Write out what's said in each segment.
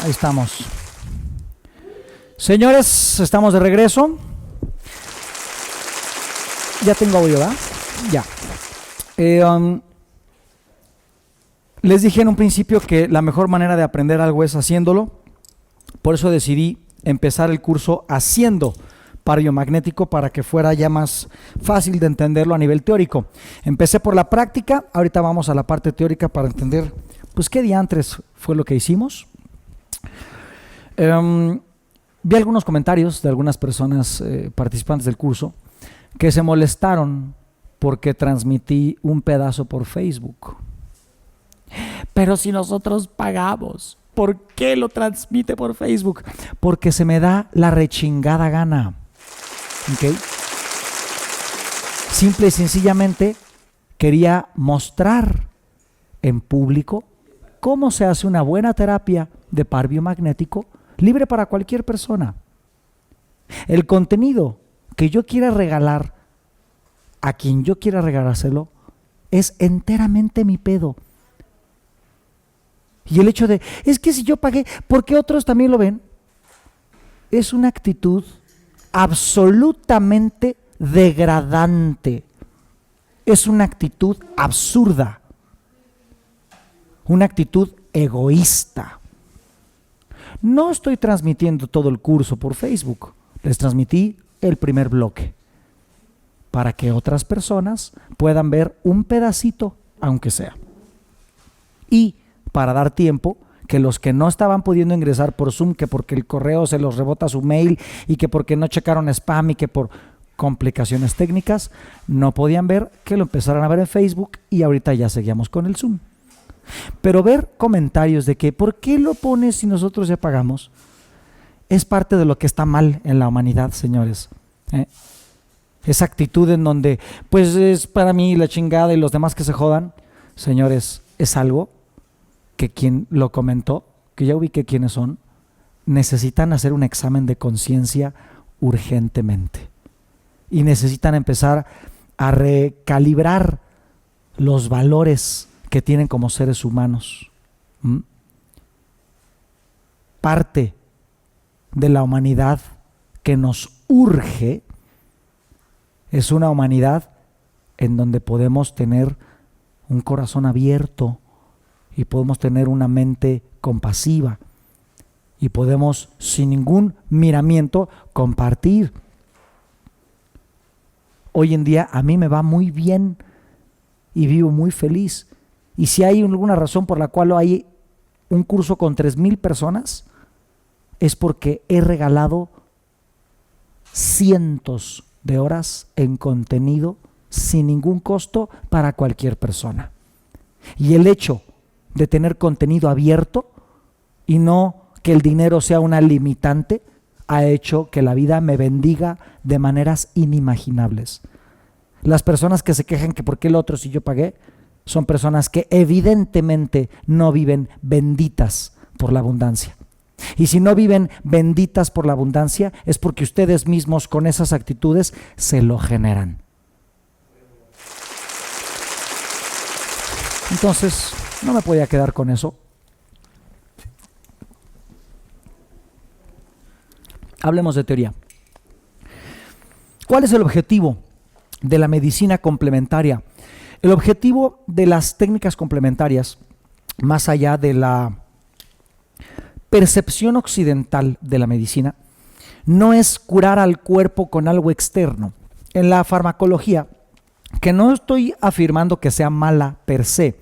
Ahí estamos. Señores, estamos de regreso. Ya tengo audio, ¿verdad? Ya. Les dije en un principio que la mejor manera de aprender algo es haciéndolo. Por eso decidí empezar el curso haciendo par biomagnético para que fuera ya más fácil de entenderlo a nivel teórico. Empecé por la práctica, ahorita vamos a la parte teórica para entender pues qué diantres fue lo que hicimos. Vi algunos comentarios de algunas personas participantes del curso que se molestaron porque transmití un pedazo por Facebook. Pero si nosotros pagamos, ¿por qué lo transmite por Facebook? Porque se me da la rechingada gana. ¿Okay? Simple y sencillamente quería mostrar en público cómo se hace una buena terapia de par biomagnético libre para cualquier persona. El contenido que yo quiera regalar a quien yo quiera regalárselo es enteramente mi pedo. Y el hecho de, es que si yo pagué, ¿por qué otros también lo ven? Es una actitud absolutamente degradante. Es una actitud absurda. Una actitud egoísta. No estoy transmitiendo todo el curso por Facebook. Les transmití el primer bloque para que otras personas puedan ver un pedacito, aunque sea. Y para dar tiempo que los que no estaban pudiendo ingresar por Zoom, que porque el correo se los rebota su mail y que porque no checaron spam y que por complicaciones técnicas no podían ver, que lo empezaran a ver en Facebook y ahorita ya seguíamos con el Zoom. Pero ver comentarios de que ¿por qué lo pones si nosotros ya pagamos? Es parte de lo que está mal en la humanidad, señores. Esa actitud en donde pues es para mí la chingada y los demás que se jodan, señores, es algo que quien lo comentó, que ya ubiqué quiénes son, necesitan hacer un examen de conciencia urgentemente y necesitan empezar a recalibrar los valores que tienen como seres humanos. Parte de la humanidad que nos urge es una humanidad en donde podemos tener un corazón abierto y podemos tener una mente compasiva y podemos sin ningún miramiento compartir. Hoy en día a mí me va muy bien y vivo muy feliz. Y si hay alguna razón por la cual hay un curso con 3,000 personas, es porque he regalado cientos de horas en contenido sin ningún costo para cualquier persona. Y el hecho de tener contenido abierto y no que el dinero sea una limitante ha hecho que la vida me bendiga de maneras inimaginables. Las personas que se quejan que por qué el otro si yo pagué son personas que evidentemente no viven benditas por la abundancia. Y si no viven benditas por la abundancia es porque ustedes mismos con esas actitudes se lo generan. Entonces, no me podía quedar con eso. Hablemos de teoría. ¿Cuál es el objetivo de la medicina complementaria? El objetivo de las técnicas complementarias, más allá de la percepción occidental de la medicina, no es curar al cuerpo con algo externo. En la farmacología, que no estoy afirmando que sea mala per se,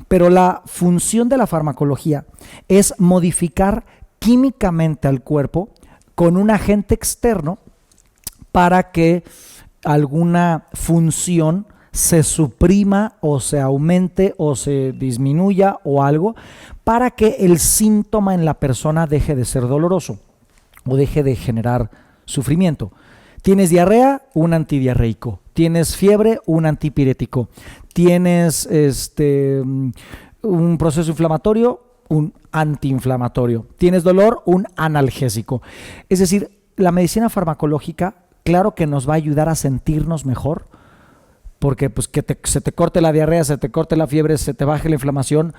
pero la función de la farmacología es modificar químicamente al cuerpo con un agente externo para que alguna función se suprima o se aumente o se disminuya o algo para que el síntoma en la persona deje de ser doloroso o deje de generar sufrimiento. Tienes diarrea, un antidiarreico. Tienes fiebre, un antipirético. Tienes un proceso inflamatorio, un antiinflamatorio. Tienes dolor, un analgésico. Es decir, la medicina farmacológica, claro que nos va a ayudar a sentirnos mejor, porque pues se te corte la diarrea, se te corte la fiebre, se te baje la inflamación,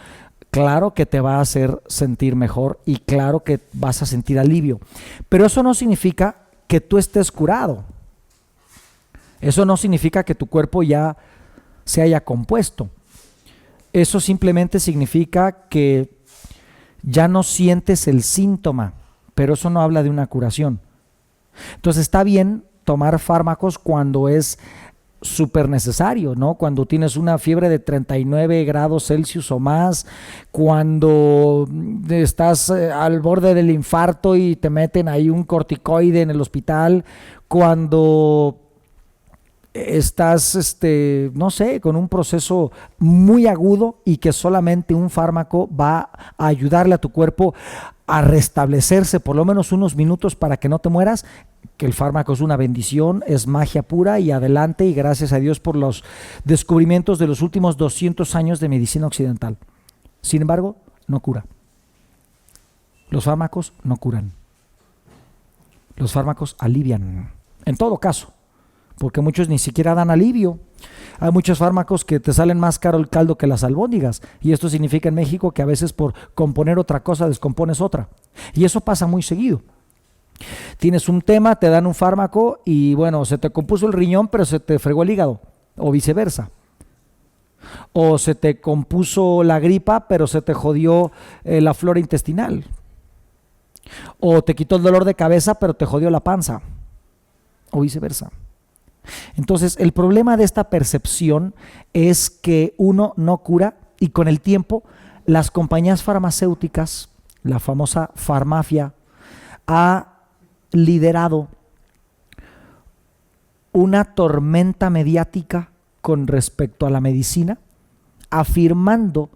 claro que te va a hacer sentir mejor y claro que vas a sentir alivio. Pero eso no significa que tú estés curado. Eso no significa que tu cuerpo ya se haya compuesto. Eso simplemente significa que ya no sientes el síntoma, pero eso no habla de una curación. Entonces está bien tomar fármacos cuando es súper necesario, ¿no? Cuando tienes una fiebre de 39 grados Celsius o más, cuando estás al borde del infarto y te meten ahí un corticoide en el hospital, cuando estás, no sé, con un proceso muy agudo y que solamente un fármaco va a ayudarle a tu cuerpo a restablecerse por lo menos unos minutos para que no te mueras, que el fármaco es una bendición, es magia pura y adelante, y gracias a Dios por los descubrimientos de los últimos 200 años de medicina occidental. Sin embargo, no cura. Los fármacos no curan. Los fármacos alivian, en todo caso, porque muchos ni siquiera dan alivio. Hay muchos fármacos que te salen más caro el caldo que las albóndigas, y esto significa en México que a veces por componer otra cosa descompones otra, y eso pasa muy seguido. Tienes un tema, te dan un fármaco y bueno, se te compuso el riñón pero se te fregó el hígado, o viceversa. O se te compuso la gripa pero se te jodió la flora intestinal. O te quitó el dolor de cabeza pero te jodió la panza, o viceversa. Entonces el problema de esta percepción es que uno no cura, y con el tiempo las compañías farmacéuticas, la famosa farmafia, ha liderado una tormenta mediática con respecto a la medicina, afirmando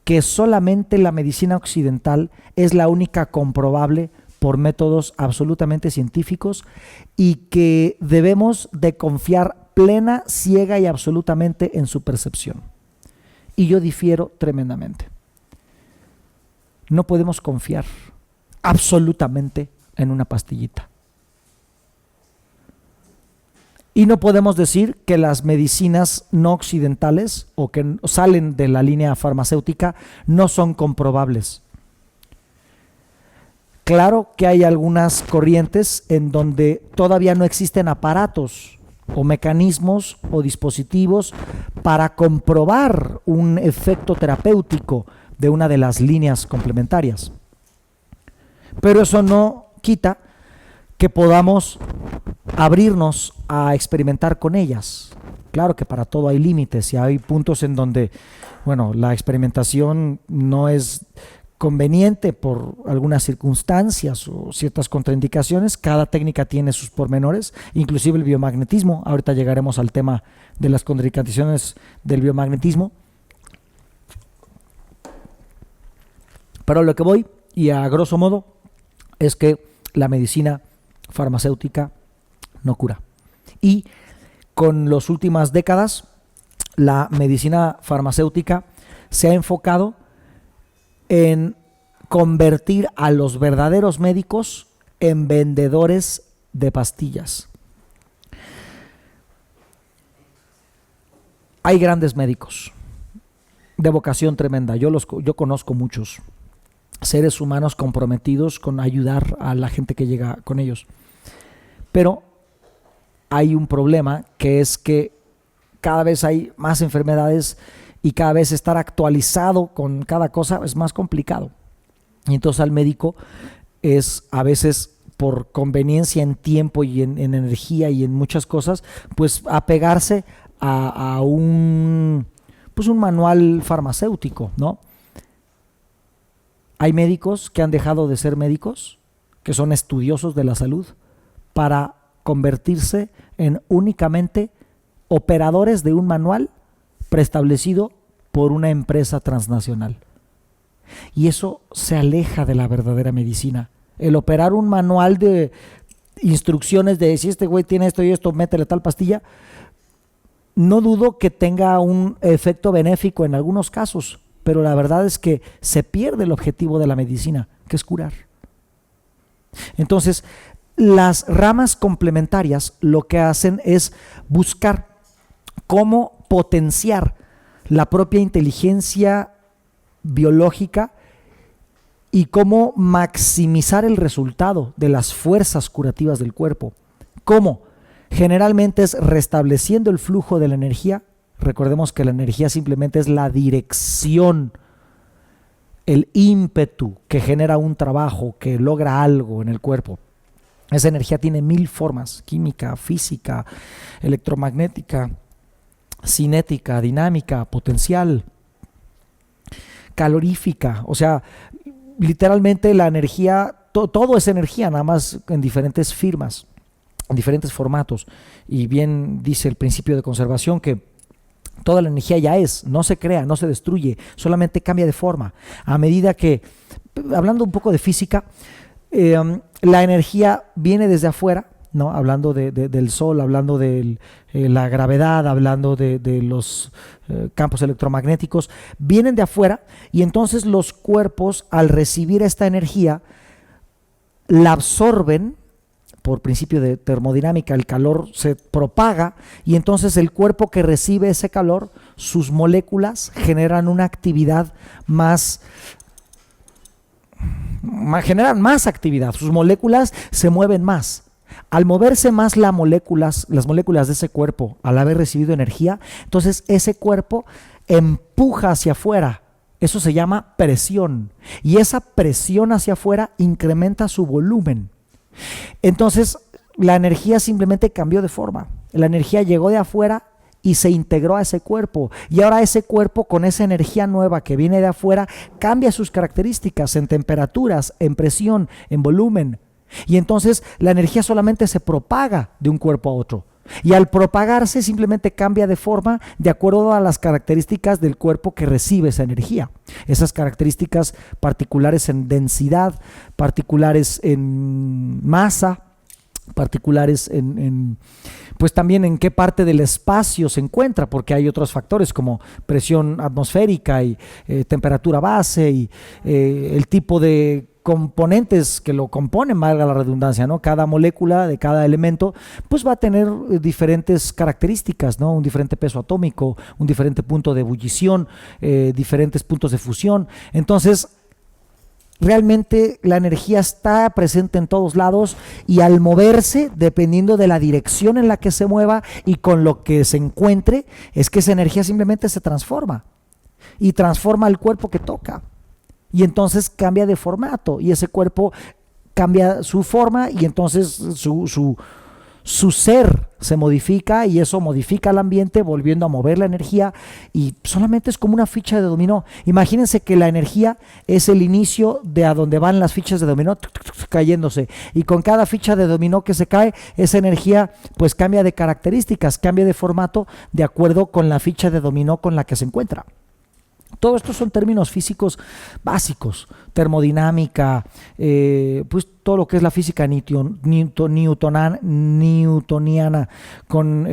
que solamente la medicina occidental es la única comprobable por métodos absolutamente científicos y que debemos de confiar plena, ciega y absolutamente en su percepción. Y yo difiero tremendamente. No podemos confiar absolutamente en una pastillita. Y no podemos decir que las medicinas no occidentales o que salen de la línea farmacéutica no son comprobables. Claro que hay algunas corrientes en donde todavía no existen aparatos o mecanismos o dispositivos para comprobar un efecto terapéutico de una de las líneas complementarias. Pero eso no quita que podamos abrirnos a experimentar con ellas. Claro que para todo hay límites y hay puntos en donde, bueno, la experimentación no es conveniente por algunas circunstancias o ciertas contraindicaciones. Cada técnica tiene sus pormenores, inclusive el biomagnetismo. Ahorita llegaremos al tema de las contraindicaciones del biomagnetismo. Pero a lo que voy, y a grosso modo, es que la medicina farmacéutica no cura. Y con las últimas décadas, la medicina farmacéutica se ha enfocado en convertir a los verdaderos médicos en vendedores de pastillas. Hay grandes médicos de vocación tremenda. Yo conozco muchos seres humanos comprometidos con ayudar a la gente que llega con ellos. Pero hay un problema, que es que cada vez hay más enfermedades y cada vez estar actualizado con cada cosa es más complicado. Y entonces al médico es a veces por conveniencia en tiempo y en energía y en muchas cosas, pues apegarse a un manual farmacéutico, ¿no? Hay médicos que han dejado de ser médicos, que son estudiosos de la salud, para convertirse en únicamente operadores de un manual preestablecido por una empresa transnacional. Y eso se aleja de la verdadera medicina. El operar un manual de instrucciones de si este güey tiene esto y esto, métele tal pastilla, no dudo que tenga un efecto benéfico en algunos casos, pero la verdad es que se pierde el objetivo de la medicina, que es curar. Entonces, las ramas complementarias lo que hacen es buscar cómo potenciar la propia inteligencia biológica y cómo maximizar el resultado de las fuerzas curativas del cuerpo. ¿Cómo? Generalmente es restableciendo el flujo de la energía. Recordemos que la energía simplemente es la dirección, el ímpetu que genera un trabajo, que logra algo en el cuerpo. Esa energía tiene 1000 formas: química, física, electromagnética, cinética, dinámica, potencial, calorífica. O sea, literalmente la energía, todo es energía, nada más en diferentes firmas, en diferentes formatos. Y bien dice el principio de conservación que toda la energía ya es, no se crea, no se destruye, solamente cambia de forma. A medida que, hablando un poco de física, la energía viene desde afuera, ¿no? Hablando del sol, hablando de la gravedad, hablando de los campos electromagnéticos, vienen de afuera, y entonces los cuerpos, al recibir esta energía, la absorben. Por principio de termodinámica, el calor se propaga, y entonces el cuerpo que recibe ese calor, sus moléculas generan una actividad generan más actividad, sus moléculas se mueven más. Al moverse más las moléculas de ese cuerpo, al haber recibido energía, entonces ese cuerpo empuja hacia afuera. Eso se llama presión, y esa presión hacia afuera incrementa su volumen. Entonces la energía simplemente cambió de forma. La energía llegó de afuera y se integró a ese cuerpo, y ahora ese cuerpo, con esa energía nueva que viene de afuera, cambia sus características en temperaturas, en presión, en volumen, y entonces la energía solamente se propaga de un cuerpo a otro, y al propagarse simplemente cambia de forma de acuerdo a las características del cuerpo que recibe esa energía. Esas características particulares en densidad, particulares en masa, particulares pues también en qué parte del espacio se encuentra, porque hay otros factores como presión atmosférica y temperatura base y el tipo de componentes que lo componen, valga la redundancia, ¿no? Cada molécula de cada elemento pues va a tener diferentes características, ¿no? Un diferente peso atómico, un diferente punto de ebullición, diferentes puntos de fusión. Entonces, realmente la energía está presente en todos lados, y al moverse, dependiendo de la dirección en la que se mueva y con lo que se encuentre, es que esa energía simplemente se transforma y transforma el cuerpo que toca, y entonces cambia de formato, y ese cuerpo cambia su forma, y entonces su ser se modifica, y eso modifica el ambiente, volviendo a mover la energía, y solamente es como una ficha de dominó. Imagínense que la energía es el inicio de a donde van las fichas de dominó cayéndose, y con cada ficha de dominó que se cae, esa energía pues cambia de características, cambia de formato de acuerdo con la ficha de dominó con la que se encuentra. Todo esto son términos físicos básicos, termodinámica, pues todo lo que es la física newtoniana, con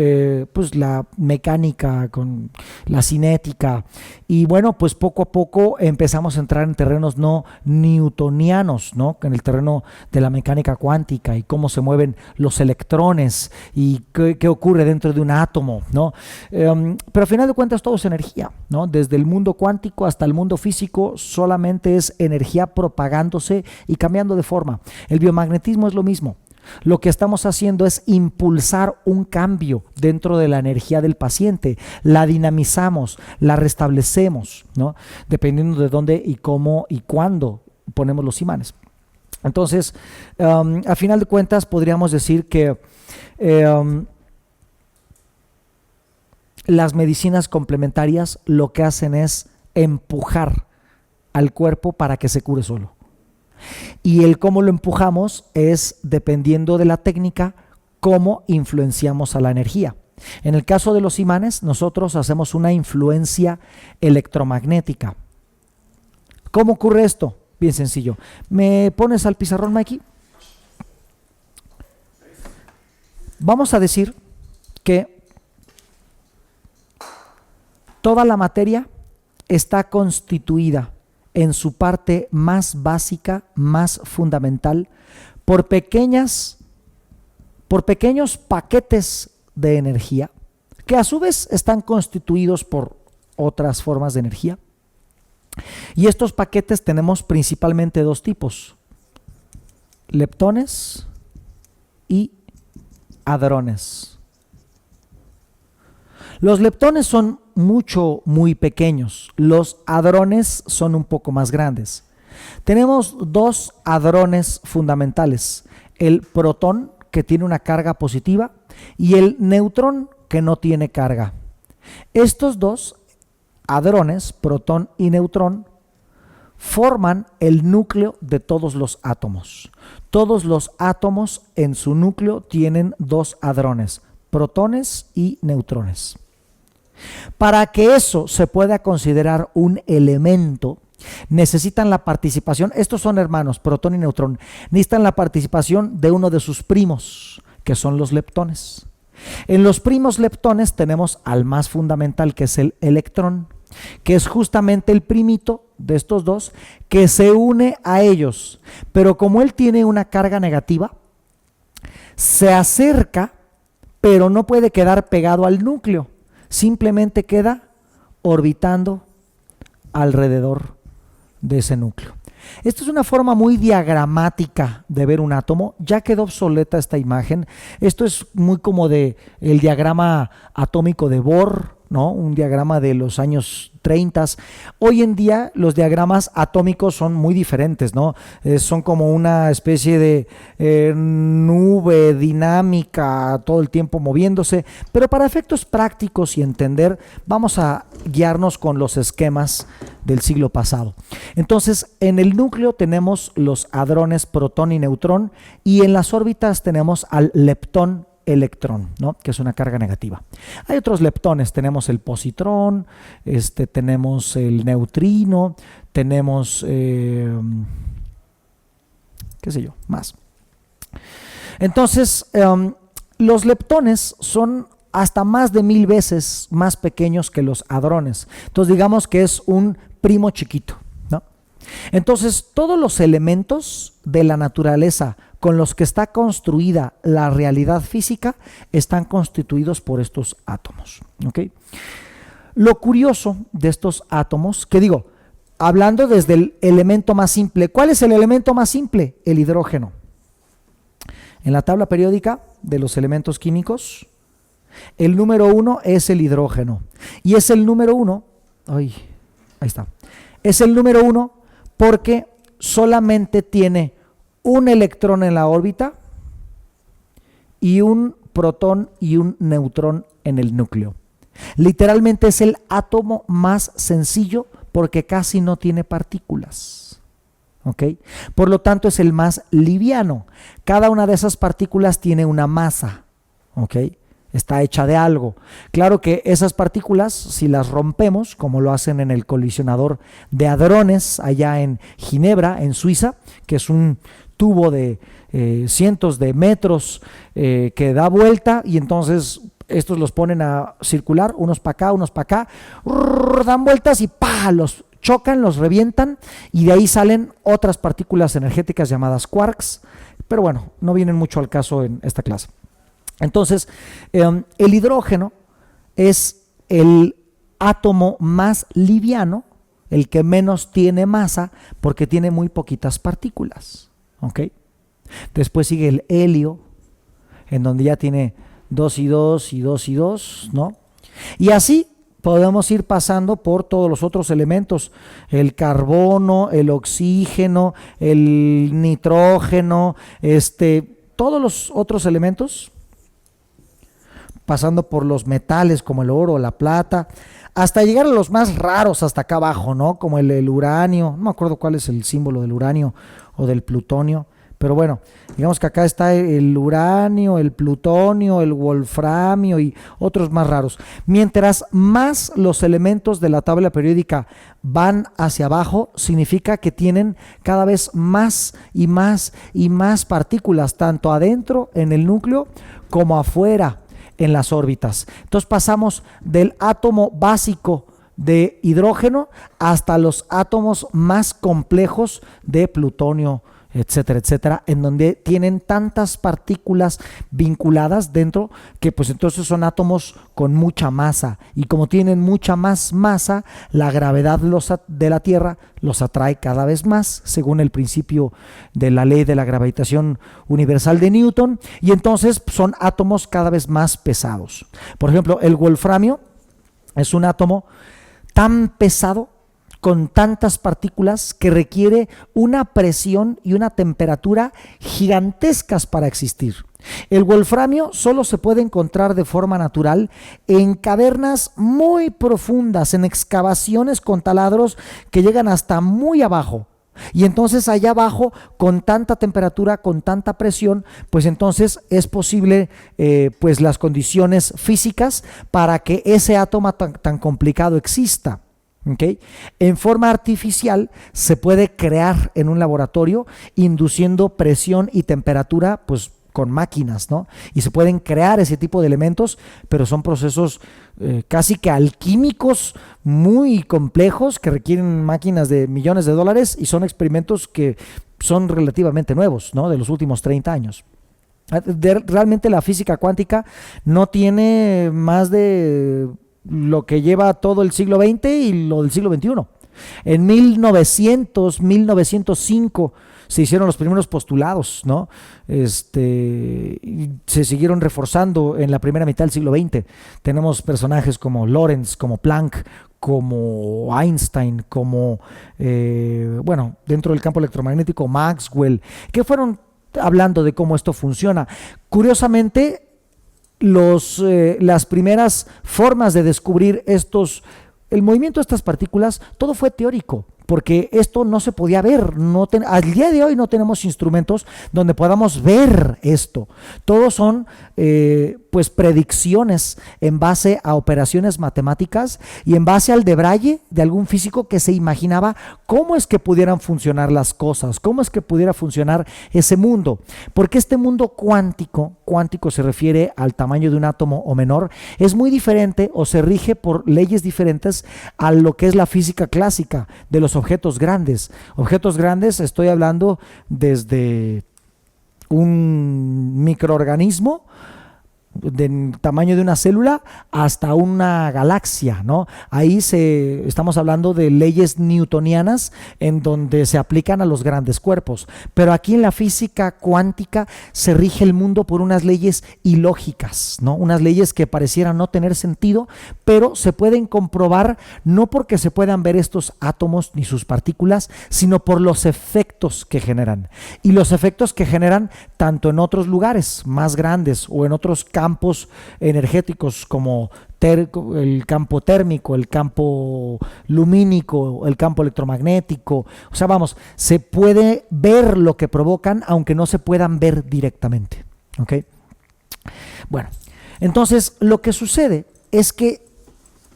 pues la mecánica, con la cinética, y bueno, pues poco a poco empezamos a entrar en terrenos no newtonianos, ¿no? En el terreno de la mecánica cuántica, y cómo se mueven los electrones y qué ocurre dentro de un átomo, ¿no? Pero al final de cuentas todo es energía, ¿no? Desde el mundo cuántico hasta el mundo físico solamente es energía propagándose y cambiando de forma. El biomagnetismo es lo mismo. Lo que estamos haciendo es impulsar un cambio dentro de la energía del paciente, la dinamizamos, la restablecemos, ¿no? Dependiendo de dónde y cómo y cuándo ponemos los imanes. Entonces, a final de cuentas podríamos decir que las medicinas complementarias lo que hacen es empujar al cuerpo para que se cure solo. Y el cómo lo empujamos es dependiendo de la técnica, cómo influenciamos a la energía. En el caso de los imanes, nosotros hacemos una influencia electromagnética. ¿Cómo ocurre esto? Bien sencillo. ¿Me pones al pizarrón, Mikey? Vamos a decir que toda la materia está constituida en su parte más básica, más fundamental, por pequeños paquetes de energía que a su vez están constituidos por otras formas de energía. Y estos paquetes tenemos principalmente dos tipos: leptones y hadrones. Los leptones son muy pequeños. Los hadrones son un poco más grandes. Tenemos dos hadrones fundamentales: el protón, que tiene una carga positiva, y el neutrón, que no tiene carga. Estos dos hadrones, protón y neutrón, forman el núcleo de todos los átomos. Todos los átomos en su núcleo tienen dos hadrones, protones y neutrones. Para que eso se pueda considerar un elemento, necesitan la participación, estos son hermanos, protón y neutrón, necesitan la participación de uno de sus primos, que son los leptones. En los primos leptones tenemos al más fundamental, que es el electrón, que es justamente el primito de estos dos, que se une a ellos, pero como él tiene una carga negativa, se acerca, pero no puede quedar pegado al núcleo, simplemente queda orbitando alrededor de ese núcleo. Esta es una forma muy diagramática de ver un átomo. Ya quedó obsoleta esta imagen. Esto es muy como de el diagrama atómico de Bohr, ¿no? Un diagrama de los años 30. Hoy en día los diagramas atómicos son muy diferentes, ¿no? Son como una especie de nube dinámica, todo el tiempo moviéndose, pero para efectos prácticos y entender, vamos a guiarnos con los esquemas del siglo pasado. Entonces, en el núcleo tenemos los hadrones protón y neutrón, y en las órbitas tenemos al leptón electrón, ¿no? Que es una carga negativa. Hay otros leptones, tenemos el positrón, tenemos el neutrino, tenemos, qué sé yo, más. Entonces, los leptones son hasta más de 1000 veces más pequeños que los hadrones. Entonces, digamos que es un primo chiquito, ¿no? Entonces, todos los elementos de la naturaleza con los que está construida la realidad física están constituidos por estos átomos, ¿ok? Lo curioso de estos átomos, que digo, hablando desde el elemento más simple, ¿cuál es el elemento más simple? El hidrógeno. En la tabla periódica de los elementos químicos, el número 1 es el hidrógeno. Y es el número 1, ahí está, es el número 1 porque solamente tiene un electrón en la órbita y un protón y un neutrón en el núcleo. Literalmente es el átomo más sencillo porque casi no tiene partículas, ¿ok? Por lo tanto es el más liviano. Cada una de esas partículas tiene una masa, ¿ok? Está hecha de algo. Claro que esas partículas, si las rompemos, como lo hacen en el colisionador de hadrones allá en Ginebra, en Suiza, que es un tubo de cientos de metros que da vuelta, y entonces estos los ponen a circular, unos para acá, unos para acá, dan vueltas y ¡pah! Los chocan, los revientan, y de ahí salen otras partículas energéticas llamadas quarks, pero bueno, no vienen mucho al caso en esta clase. Entonces, el hidrógeno es el átomo más liviano, el que menos tiene masa, porque tiene muy poquitas partículas, ¿ok? Después sigue el helio, en donde ya tiene 2 y 2 y 2 y 2, ¿no? Y así podemos ir pasando por todos los otros elementos: el carbono, el oxígeno, el nitrógeno, todos los otros elementos, pasando por los metales como el oro, la plata, hasta llegar a los más raros hasta acá abajo, ¿no? Como el uranio, no me acuerdo cuál es el símbolo del uranio o del plutonio, pero bueno, digamos que acá está el uranio, el plutonio, el wolframio y otros más raros. Mientras más los elementos de la tabla periódica van hacia abajo, significa que tienen cada vez más y más y más partículas, tanto adentro en el núcleo como afuera en las órbitas. Entonces pasamos del átomo básico de hidrógeno hasta los átomos más complejos de plutonio etcétera, etcétera, en donde tienen tantas partículas vinculadas dentro que pues entonces son átomos con mucha masa, y como tienen mucha más masa, la gravedad de la Tierra los atrae cada vez más, según el principio de la ley de la gravitación universal de Newton, y entonces son átomos cada vez más pesados. Por ejemplo, el wolframio es un átomo tan pesado, con tantas partículas, que requiere una presión y una temperatura gigantescas para existir. El wolframio solo se puede encontrar de forma natural en cavernas muy profundas, en excavaciones con taladros que llegan hasta muy abajo. Y entonces allá abajo, con tanta temperatura, con tanta presión, pues entonces es posible pues las condiciones físicas para que ese átomo tan complicado exista. ¿Okay? En forma artificial se puede crear en un laboratorio induciendo presión y temperatura pues con máquinas, ¿no? Y se pueden crear ese tipo de elementos, pero son procesos casi que alquímicos muy complejos que requieren máquinas de millones de dólares, y son experimentos que son relativamente nuevos, ¿no? De los últimos 30 años. Realmente la física cuántica no tiene más de lo que lleva todo el siglo XX y lo del siglo XXI. En 1905 se hicieron los primeros postulados, ¿no? Se siguieron reforzando en la primera mitad del siglo XX. Tenemos personajes como Lorentz, como Planck, como Einstein, como, dentro del campo electromagnético, Maxwell, que fueron hablando de cómo esto funciona. Curiosamente, las primeras formas de descubrir el movimiento de estas partículas, todo fue teórico, porque esto no se podía ver. Al día de hoy no tenemos instrumentos donde podamos ver esto. Todos son pues predicciones en base a operaciones matemáticas y en base al debraye de algún físico que se imaginaba cómo es que pudieran funcionar las cosas, cómo es que pudiera funcionar ese mundo. Porque este mundo cuántico se refiere al tamaño de un átomo o menor, es muy diferente o se rige por leyes diferentes a lo que es la física clásica de los objetos grandes. Objetos grandes, estoy hablando desde un microorganismo del tamaño de una célula hasta una galaxia, ¿no? Ahí estamos hablando de leyes newtonianas en donde se aplican a los grandes cuerpos, pero aquí en la física cuántica se rige el mundo por unas leyes ilógicas, ¿no? Unas leyes que parecieran no tener sentido, pero se pueden comprobar no porque se puedan ver estos átomos ni sus partículas, sino por los efectos que generan. Y los efectos que generan tanto en otros lugares más grandes o en otros campos energéticos como el campo térmico, el campo lumínico, el campo electromagnético. O sea, se puede ver lo que provocan, aunque no se puedan ver directamente. ¿Okay? Bueno, entonces lo que sucede es que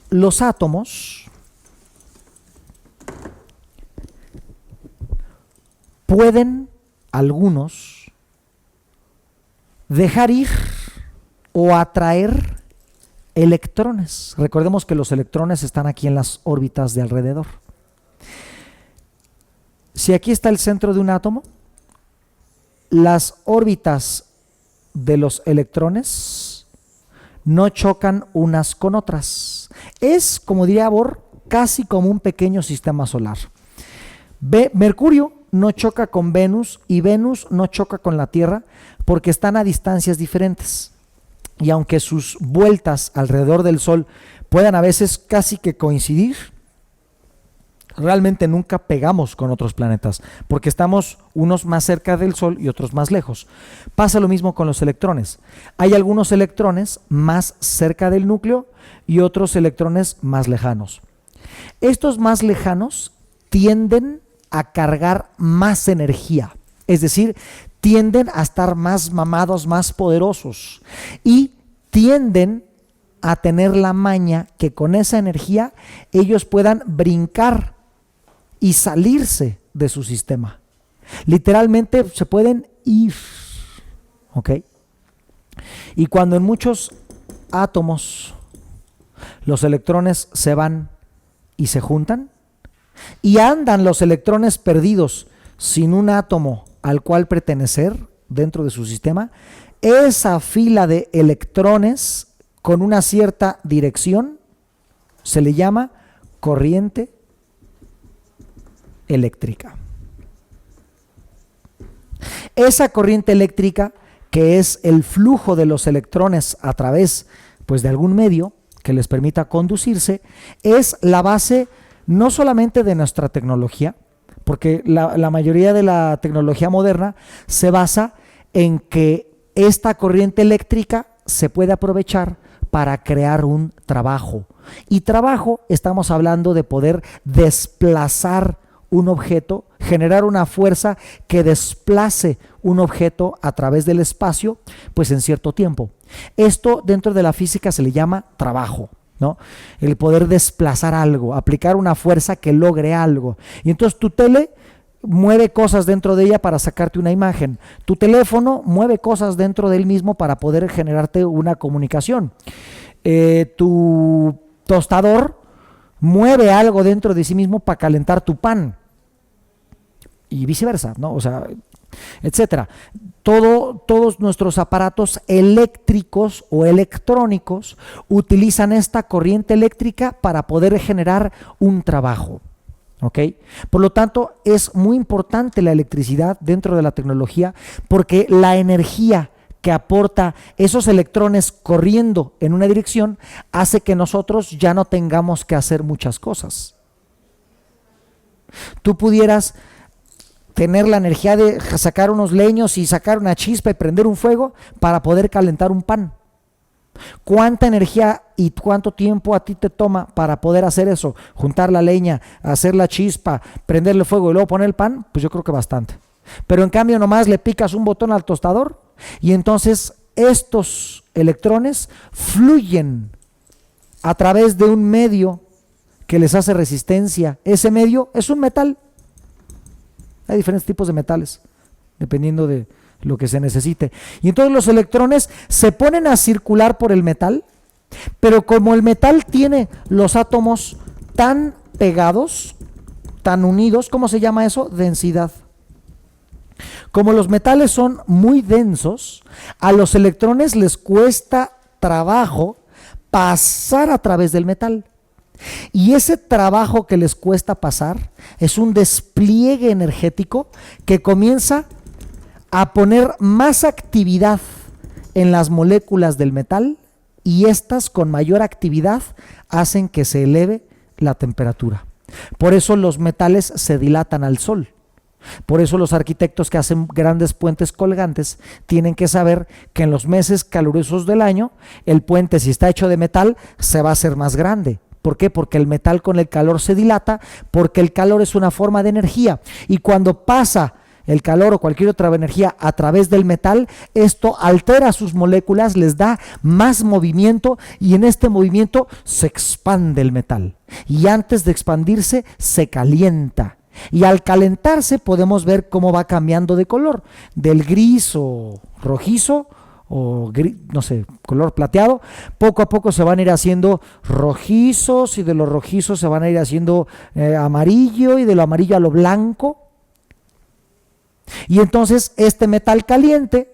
los átomos pueden, algunos, dejar ir o atraer electrones. Recordemos que los electrones están aquí en las órbitas de alrededor. Si aquí está el centro de un átomo, las órbitas de los electrones no chocan unas con otras. Es, como diría Bohr, casi como un pequeño sistema solar. Mercurio no choca con Venus y Venus no choca con la Tierra porque están a distancias diferentes. Y aunque sus vueltas alrededor del Sol puedan a veces casi que coincidir, realmente nunca pegamos con otros planetas, porque estamos unos más cerca del Sol y otros más lejos. Pasa lo mismo con los electrones. Hay algunos electrones más cerca del núcleo y otros electrones más lejanos. Estos más lejanos tienden a cargar más energía, es decir, tienden a estar más mamados, más poderosos, y tienden a tener la maña que con esa energía ellos puedan brincar y salirse de su sistema. Literalmente se pueden ir, ¿ok? Y cuando en muchos átomos los electrones se van y se juntan, y andan los electrones perdidos sin un átomo al cual pertenecer dentro de su sistema, esa fila de electrones con una cierta dirección se le llama corriente eléctrica. Esa corriente eléctrica, que es el flujo de los electrones a través, pues, de algún medio que les permita conducirse, es la base no solamente de nuestra tecnología, porque la mayoría de la tecnología moderna se basa en que esta corriente eléctrica se puede aprovechar para crear un trabajo. Y trabajo, estamos hablando de poder desplazar un objeto, generar una fuerza que desplace un objeto a través del espacio, pues en cierto tiempo. Esto dentro de la física se le llama trabajo, ¿no? El poder desplazar algo, aplicar una fuerza que logre algo. Y entonces tu tele mueve cosas dentro de ella para sacarte una imagen. Tu teléfono mueve cosas dentro de él mismo para poder generarte una comunicación. Tu tostador mueve algo dentro de sí mismo para calentar tu pan. Y viceversa, ¿no? O sea, etcétera. Todos nuestros aparatos eléctricos o electrónicos utilizan esta corriente eléctrica para poder generar un trabajo. ¿Ok? Por lo tanto, es muy importante la electricidad dentro de la tecnología, porque la energía que aporta esos electrones corriendo en una dirección hace que nosotros ya no tengamos que hacer muchas cosas. Tú pudieras tener la energía de sacar unos leños y sacar una chispa y prender un fuego para poder calentar un pan. ¿Cuánta energía y cuánto tiempo a ti te toma para poder hacer eso? Juntar la leña, hacer la chispa, prenderle fuego y luego poner el pan, pues yo creo que bastante. Pero en cambio nomás le picas un botón al tostador y entonces estos electrones fluyen a través de un medio que les hace resistencia. Ese medio es un metal. Hay diferentes tipos de metales, dependiendo de lo que se necesite. Y entonces los electrones se ponen a circular por el metal, pero como el metal tiene los átomos tan pegados, tan unidos, ¿cómo se llama eso? Densidad. Como los metales son muy densos, a los electrones les cuesta trabajo pasar a través del metal. Y ese trabajo que les cuesta pasar es un despliegue energético que comienza a poner más actividad en las moléculas del metal, y estas con mayor actividad hacen que se eleve la temperatura. Por eso los metales se dilatan al sol. Por eso los arquitectos que hacen grandes puentes colgantes tienen que saber que en los meses calurosos del año el puente, si está hecho de metal, se va a hacer más grande. ¿Por qué? Porque el metal con el calor se dilata, porque el calor es una forma de energía, y cuando pasa el calor o cualquier otra energía a través del metal, esto altera sus moléculas, les da más movimiento, y en este movimiento se expande el metal, y antes de expandirse se calienta, y al calentarse podemos ver cómo va cambiando de color, del gris o rojizo o gris, no sé, color plateado. Poco a poco se van a ir haciendo rojizos, y de los rojizos se van a ir haciendo amarillo, y de lo amarillo a lo blanco. Y entonces este metal caliente,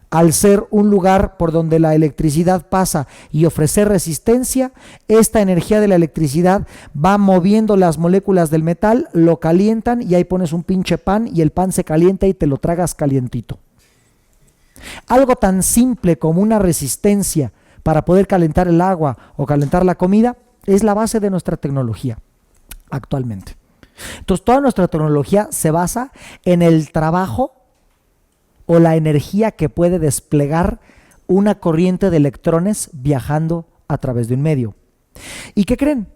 al ser un lugar por donde la electricidad pasa y ofrecer resistencia, esta energía de la electricidad va moviendo las moléculas del metal, lo calientan, y ahí pones un pinche pan y el pan se calienta y te lo tragas calientito. Algo tan simple como una resistencia para poder calentar el agua o calentar la comida es la base de nuestra tecnología actualmente. Entonces, toda nuestra tecnología se basa en el trabajo o la energía que puede desplegar una corriente de electrones viajando a través de un medio. ¿Y qué creen?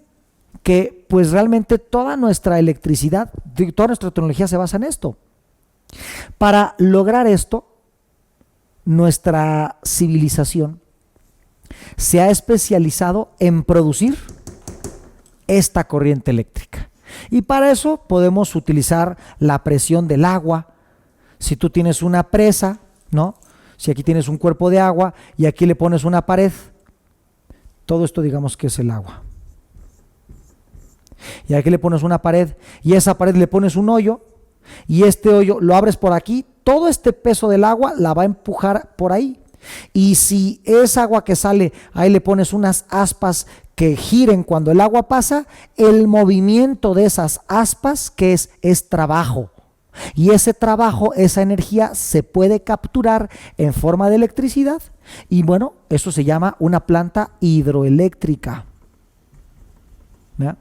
Que pues realmente toda nuestra electricidad, toda nuestra tecnología se basa en esto. Para lograr esto, nuestra civilización se ha especializado en producir esta corriente eléctrica. Y para eso podemos utilizar la presión del agua. Si tú tienes una presa, ¿no? Si aquí tienes un cuerpo de agua y aquí le pones una pared, todo esto digamos que es el agua. Y aquí le pones una pared y a esa pared le pones un hoyo, y este hoyo lo abres por aquí, todo este peso del agua la va a empujar por ahí. Y si es agua que sale, ahí le pones unas aspas que giren cuando el agua pasa, el movimiento de esas aspas, que es trabajo. Y ese trabajo, esa energía se puede capturar en forma de electricidad. Y bueno, eso se llama una planta hidroeléctrica. ¿Ya?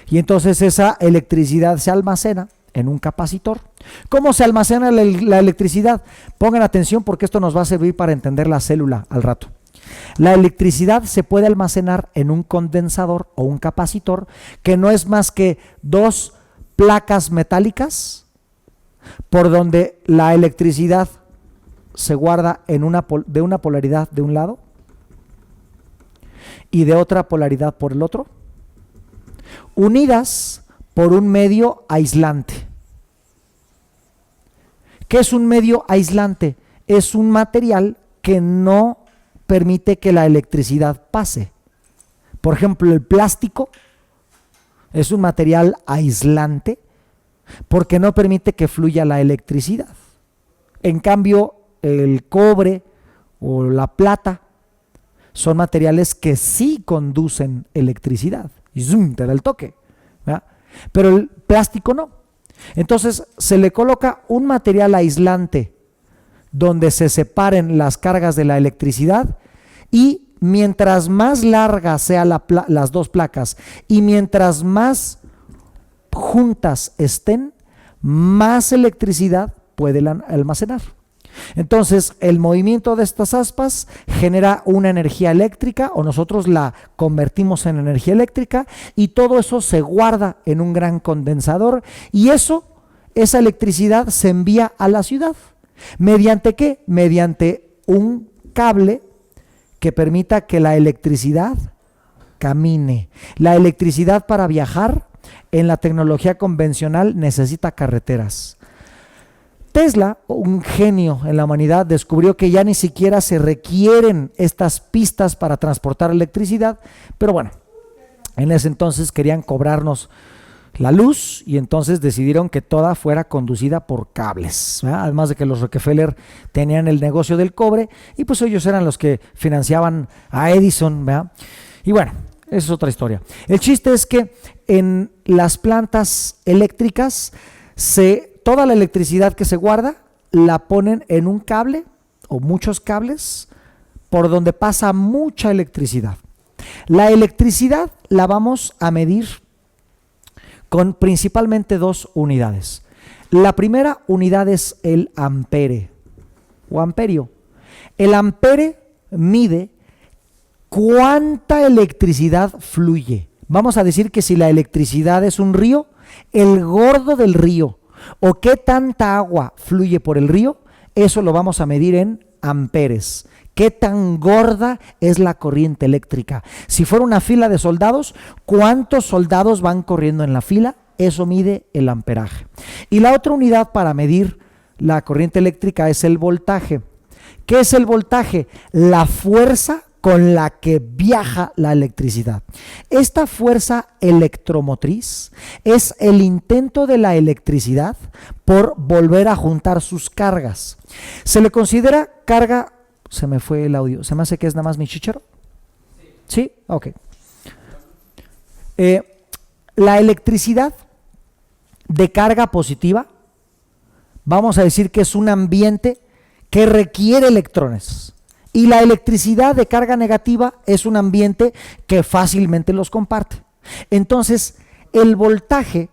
Y entonces esa electricidad se almacena en un capacitor. ¿Cómo se almacena la electricidad? Pongan atención porque esto nos va a servir para entender la célula al rato. La electricidad se puede almacenar en un condensador o un capacitor, que no es más que dos placas metálicas por donde la electricidad se guarda de una polaridad de un lado y de otra polaridad por el otro, unidas por un medio aislante. ¿Qué es un medio aislante? Es un material que no permite que la electricidad pase. Por ejemplo, el plástico es un material aislante porque no permite que fluya la electricidad. En cambio, el cobre o la plata son materiales que sí conducen electricidad. Y zoom, te da el toque, ¿verdad? Pero el plástico no. Entonces se le coloca un material aislante donde se separen las cargas de la electricidad, y mientras más largas sean las dos placas y mientras más juntas estén, más electricidad puede almacenar. Entonces el movimiento de estas aspas genera una energía eléctrica, o nosotros la convertimos en energía eléctrica, y todo eso se guarda en un gran condensador, y esa electricidad se envía a la ciudad. ¿Mediante qué? Mediante un cable que permita que la electricidad camine. La electricidad, para viajar en la tecnología convencional, necesita carreteras. Tesla, un genio en la humanidad, descubrió que ya ni siquiera se requieren estas pistas para transportar electricidad, pero bueno, en ese entonces querían cobrarnos la luz, y entonces decidieron que toda fuera conducida por cables, ¿verdad? Además de que los Rockefeller tenían el negocio del cobre, y pues ellos eran los que financiaban a Edison, ¿verdad? Y bueno, esa es otra historia. El chiste es que en las plantas eléctricas toda la electricidad que se guarda la ponen en un cable o muchos cables por donde pasa mucha electricidad. La electricidad la vamos a medir con principalmente dos unidades. La primera unidad es el ampere o amperio. El ampere mide cuánta electricidad fluye. Vamos a decir que si la electricidad es un río, el gordo del río, o qué tanta agua fluye por el río, eso lo vamos a medir en amperes. ¿Qué tan gorda es la corriente eléctrica? Si fuera una fila de soldados, ¿cuántos soldados van corriendo en la fila? Eso mide el amperaje. Y la otra unidad para medir la corriente eléctrica es el voltaje. ¿Qué es el voltaje? La fuerza con la que viaja la electricidad. Esta fuerza electromotriz es el intento de la electricidad por volver a juntar sus cargas. Se le considera carga. Se me fue el audio. ¿Se me hace que es nada más mi chícharo? ¿Sí? Ok. La electricidad de carga positiva, vamos a decir que es un ambiente que requiere electrones. Y la electricidad de carga negativa es un ambiente que fácilmente los comparte. Entonces, el voltaje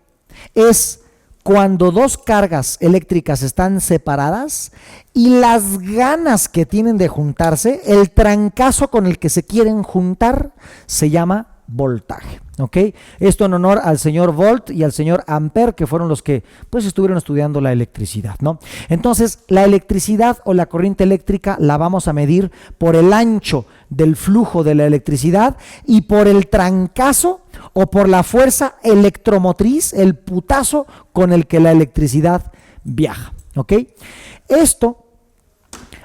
es cuando dos cargas eléctricas están separadas y las ganas que tienen de juntarse, el trancazo con el que se quieren juntar, se llama voltaje. ¿Ok? Esto en honor al señor Volt y al señor Ampere, que fueron los que pues estuvieron estudiando la electricidad, ¿no? Entonces, la electricidad o la corriente eléctrica la vamos a medir por el ancho del flujo de la electricidad y por el trancazo o por la fuerza electromotriz, el putazo con el que la electricidad viaja. ¿Ok? Esto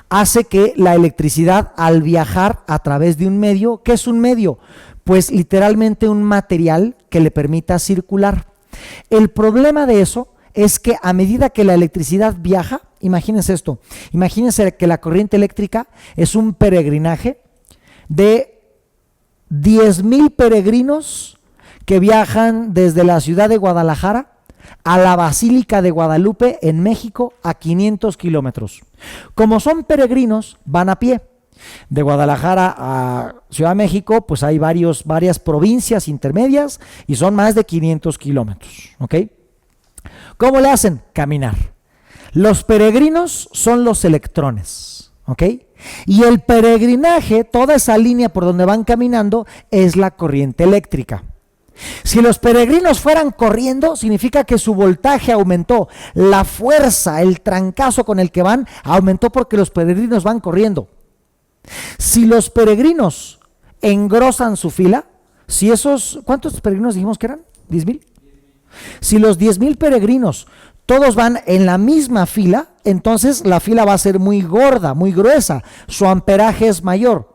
hace que la electricidad, al viajar a través de un medio, ¿qué es un medio? Pues literalmente un material que le permita circular. El problema de eso es que a medida que la electricidad viaja, imagínense esto, imagínense que la corriente eléctrica es un peregrinaje de 10,000 peregrinos que viajan desde la ciudad de Guadalajara a la Basílica de Guadalupe en México a 500 kilómetros. Como son peregrinos, van a pie. De Guadalajara a Ciudad de México, pues hay varias provincias intermedias y son más de 500 kilómetros. ¿Ok? ¿Cómo le hacen? Caminar. Los peregrinos son los electrones. ¿Ok? Y el peregrinaje, toda esa línea por donde van caminando, es la corriente eléctrica. Si los peregrinos fueran corriendo, significa que su voltaje aumentó, la fuerza, el trancazo con el que van, aumentó porque los peregrinos van corriendo. Si los peregrinos engrosan su fila, si esos, ¿cuántos peregrinos dijimos que eran? ¿10,000? Si los 10,000 peregrinos todos van en la misma fila, entonces la fila va a ser muy gorda, muy gruesa, su amperaje es mayor.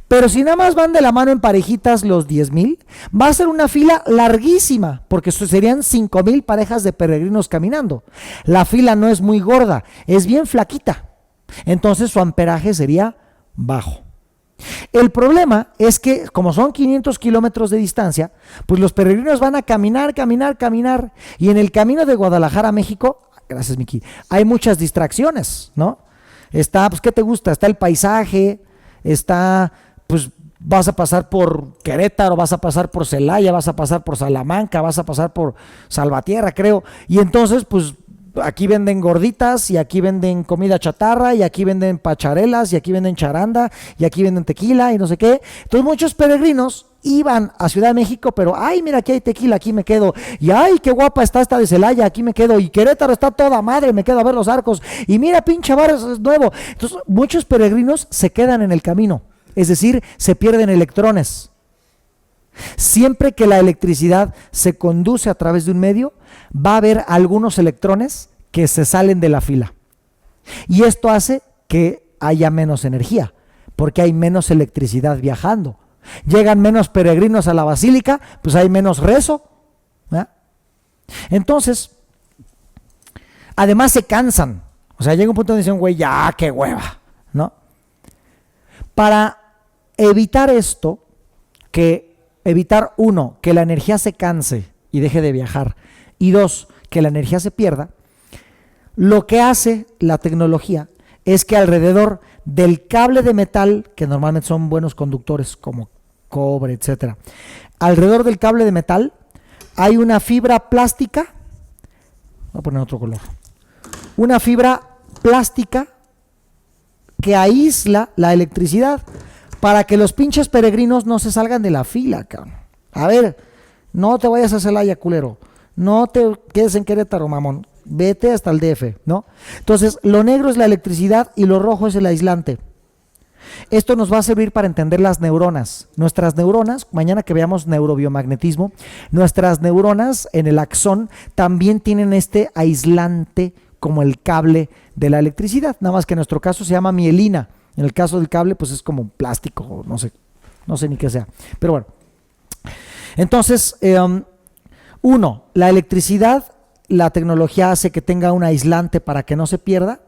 Pero si nada más van de la mano en parejitas los 10,000, va a ser una fila larguísima, porque serían 5,000 parejas de peregrinos caminando. La fila no es muy gorda, es bien flaquita. Entonces su amperaje sería bajo. El problema es que como son 500 kilómetros de distancia, pues los peregrinos van a caminar, y en el camino de Guadalajara a México, gracias Miki, hay muchas distracciones, ¿no? Está, pues, ¿qué te gusta? Está el paisaje, está, pues, vas a pasar por Querétaro, vas a pasar por Celaya, vas a pasar por Salamanca, vas a pasar por Salvatierra, creo, y entonces, pues, aquí venden gorditas, y aquí venden comida chatarra, y aquí venden pacharelas, y aquí venden charanda, y aquí venden tequila, y no sé qué. Entonces muchos peregrinos iban a Ciudad de México, pero ay, mira, aquí hay tequila, aquí me quedo, y ay, qué guapa está esta de Celaya, aquí me quedo, y Querétaro está toda madre, me quedo a ver los arcos, y mira, pinche bar es nuevo. Entonces muchos peregrinos se quedan en el camino, es decir, se pierden electrones. Siempre que la electricidad se conduce a través de un medio, va a haber algunos electrones que se salen de la fila. Y esto hace que haya menos energía, porque hay menos electricidad viajando. Llegan menos peregrinos a la basílica, pues hay menos rezo. ¿Eh? Entonces, además se cansan. O sea, llega un punto donde dicen, güey, ya, qué hueva, ¿no? Para evitar esto, evitar, uno, que la energía se canse y deje de viajar, y dos, que la energía se pierda, lo que hace la tecnología es que alrededor del cable de metal, que normalmente son buenos conductores como cobre, etcétera, alrededor del cable de metal hay una fibra plástica, voy a poner otro color, una fibra plástica que aísla la electricidad para que los pinches peregrinos no se salgan de la fila, cabrón. A ver, no te vayas a Celaya, culero. No te quedes en Querétaro, mamón. Vete hasta el DF, ¿no? Entonces, lo negro es la electricidad y lo rojo es el aislante. Esto nos va a servir para entender las neuronas. Nuestras neuronas, mañana que veamos neurobiomagnetismo, nuestras neuronas en el axón también tienen este aislante como el cable de la electricidad, nada más que en nuestro caso se llama mielina. En el caso del cable, pues es como plástico, no sé ni qué sea. Pero bueno, entonces, uno, la electricidad, la tecnología hace que tenga un aislante para que no se pierda.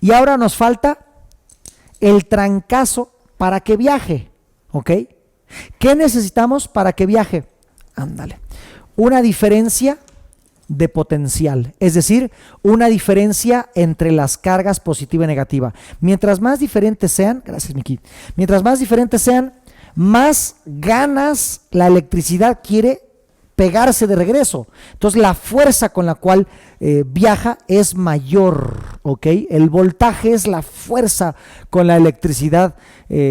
Y ahora nos falta el trancazo para que viaje, ¿ok? ¿Qué necesitamos para que viaje? Ándale. Una diferencia de potencial, es decir, una diferencia entre las cargas positiva y negativa. Mientras más diferentes sean, gracias Miki, mientras más diferentes sean, más ganas la electricidad quiere pegarse de regreso. Entonces la fuerza con la cual viaja es mayor, ¿ok? El voltaje es la fuerza con la electricidad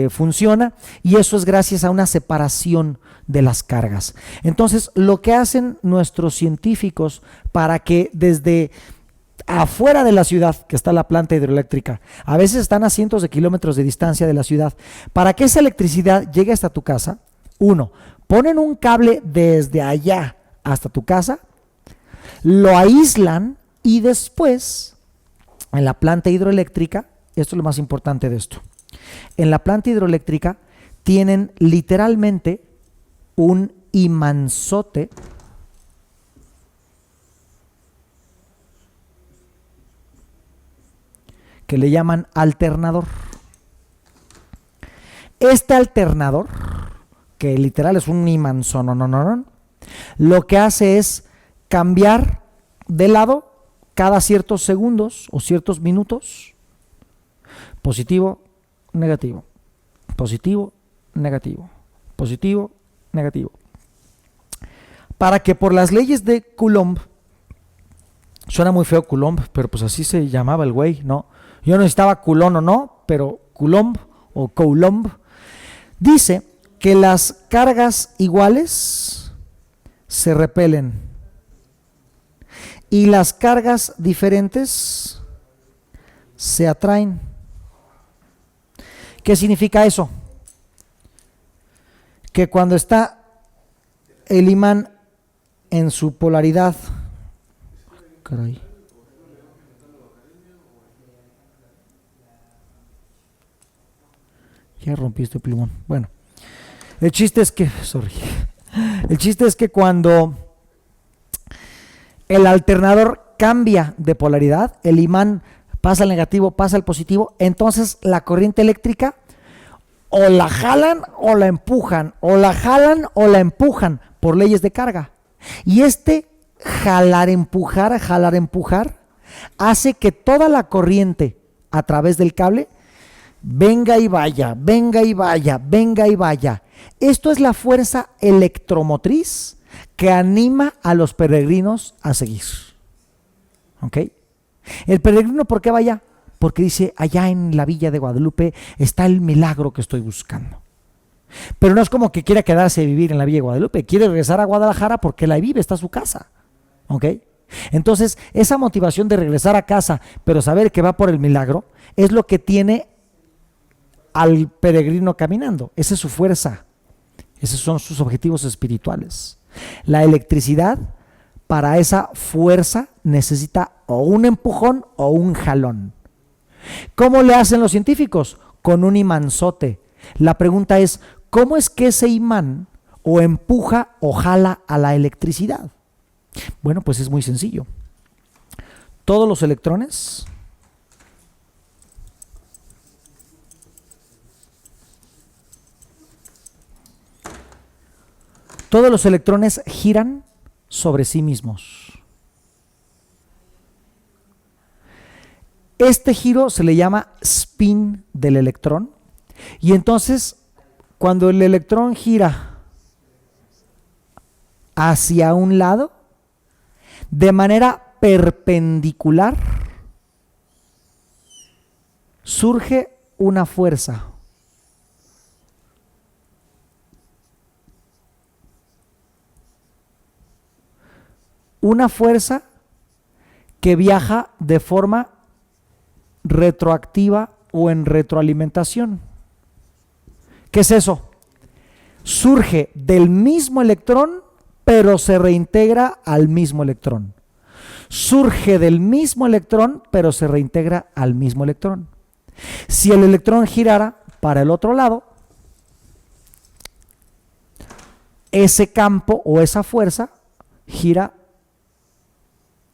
funciona, y eso es gracias a una separación de las cargas. Entonces, lo que hacen nuestros científicos para que desde afuera de la ciudad, que está la planta hidroeléctrica, a veces están a cientos de kilómetros de distancia de la ciudad, para que esa electricidad llegue hasta tu casa, uno, ponen un cable desde allá hasta tu casa, lo aíslan y después, en la planta hidroeléctrica, esto es lo más importante de esto, en la planta hidroeléctrica tienen literalmente un imanzote que le llaman alternador. Este alternador, que literal es un imán sonononón, lo que hace es cambiar de lado cada ciertos segundos o ciertos minutos, positivo, negativo, positivo, negativo, positivo, negativo, para que por las leyes de Coulomb, suena muy feo Coulomb, pero pues así se llamaba el güey, ¿no? Yo no necesitaba Coulomb o no, pero Coulomb o Coulomb dice que las cargas iguales se repelen y las cargas diferentes se atraen. ¿Qué significa eso? Que cuando está el imán en su polaridad, caray, ya rompí este plumón. Bueno, el chiste es que, el chiste es que cuando el alternador cambia de polaridad, el imán pasa al negativo, pasa al positivo, entonces la corriente eléctrica o la jalan o la empujan, o la jalan o la empujan por leyes de carga. Y este jalar, empujar, hace que toda la corriente a través del cable venga y vaya, venga y vaya, venga y vaya. Esto es la fuerza electromotriz que anima a los peregrinos a seguir. ¿Ok? El peregrino, ¿por qué va allá? Porque dice, allá en la villa de Guadalupe está el milagro que estoy buscando. Pero no es como que quiera quedarse a vivir en la villa de Guadalupe, quiere regresar a Guadalajara porque la vive, está su casa. ¿Ok? Entonces, esa motivación de regresar a casa, pero saber que va por el milagro, es lo que tiene al peregrino caminando. Esa es su fuerza. Esos son sus objetivos espirituales. La electricidad, para esa fuerza, necesita o un empujón o un jalón. ¿Cómo le hacen los científicos? Con un imanzote. La pregunta es, ¿cómo es que ese imán o empuja o jala a la electricidad? Bueno, pues es muy sencillo. Todos los electrones giran sobre sí mismos. Este giro se le llama spin del electrón, y entonces cuando el electrón gira hacia un lado de manera perpendicular, surge una fuerza. Una fuerza que viaja de forma retroactiva o en retroalimentación. ¿Qué es eso? Surge del mismo electrón, pero se reintegra al mismo electrón. Surge del mismo electrón, pero se reintegra al mismo electrón. Si el electrón girara para el otro lado, ese campo o esa fuerza gira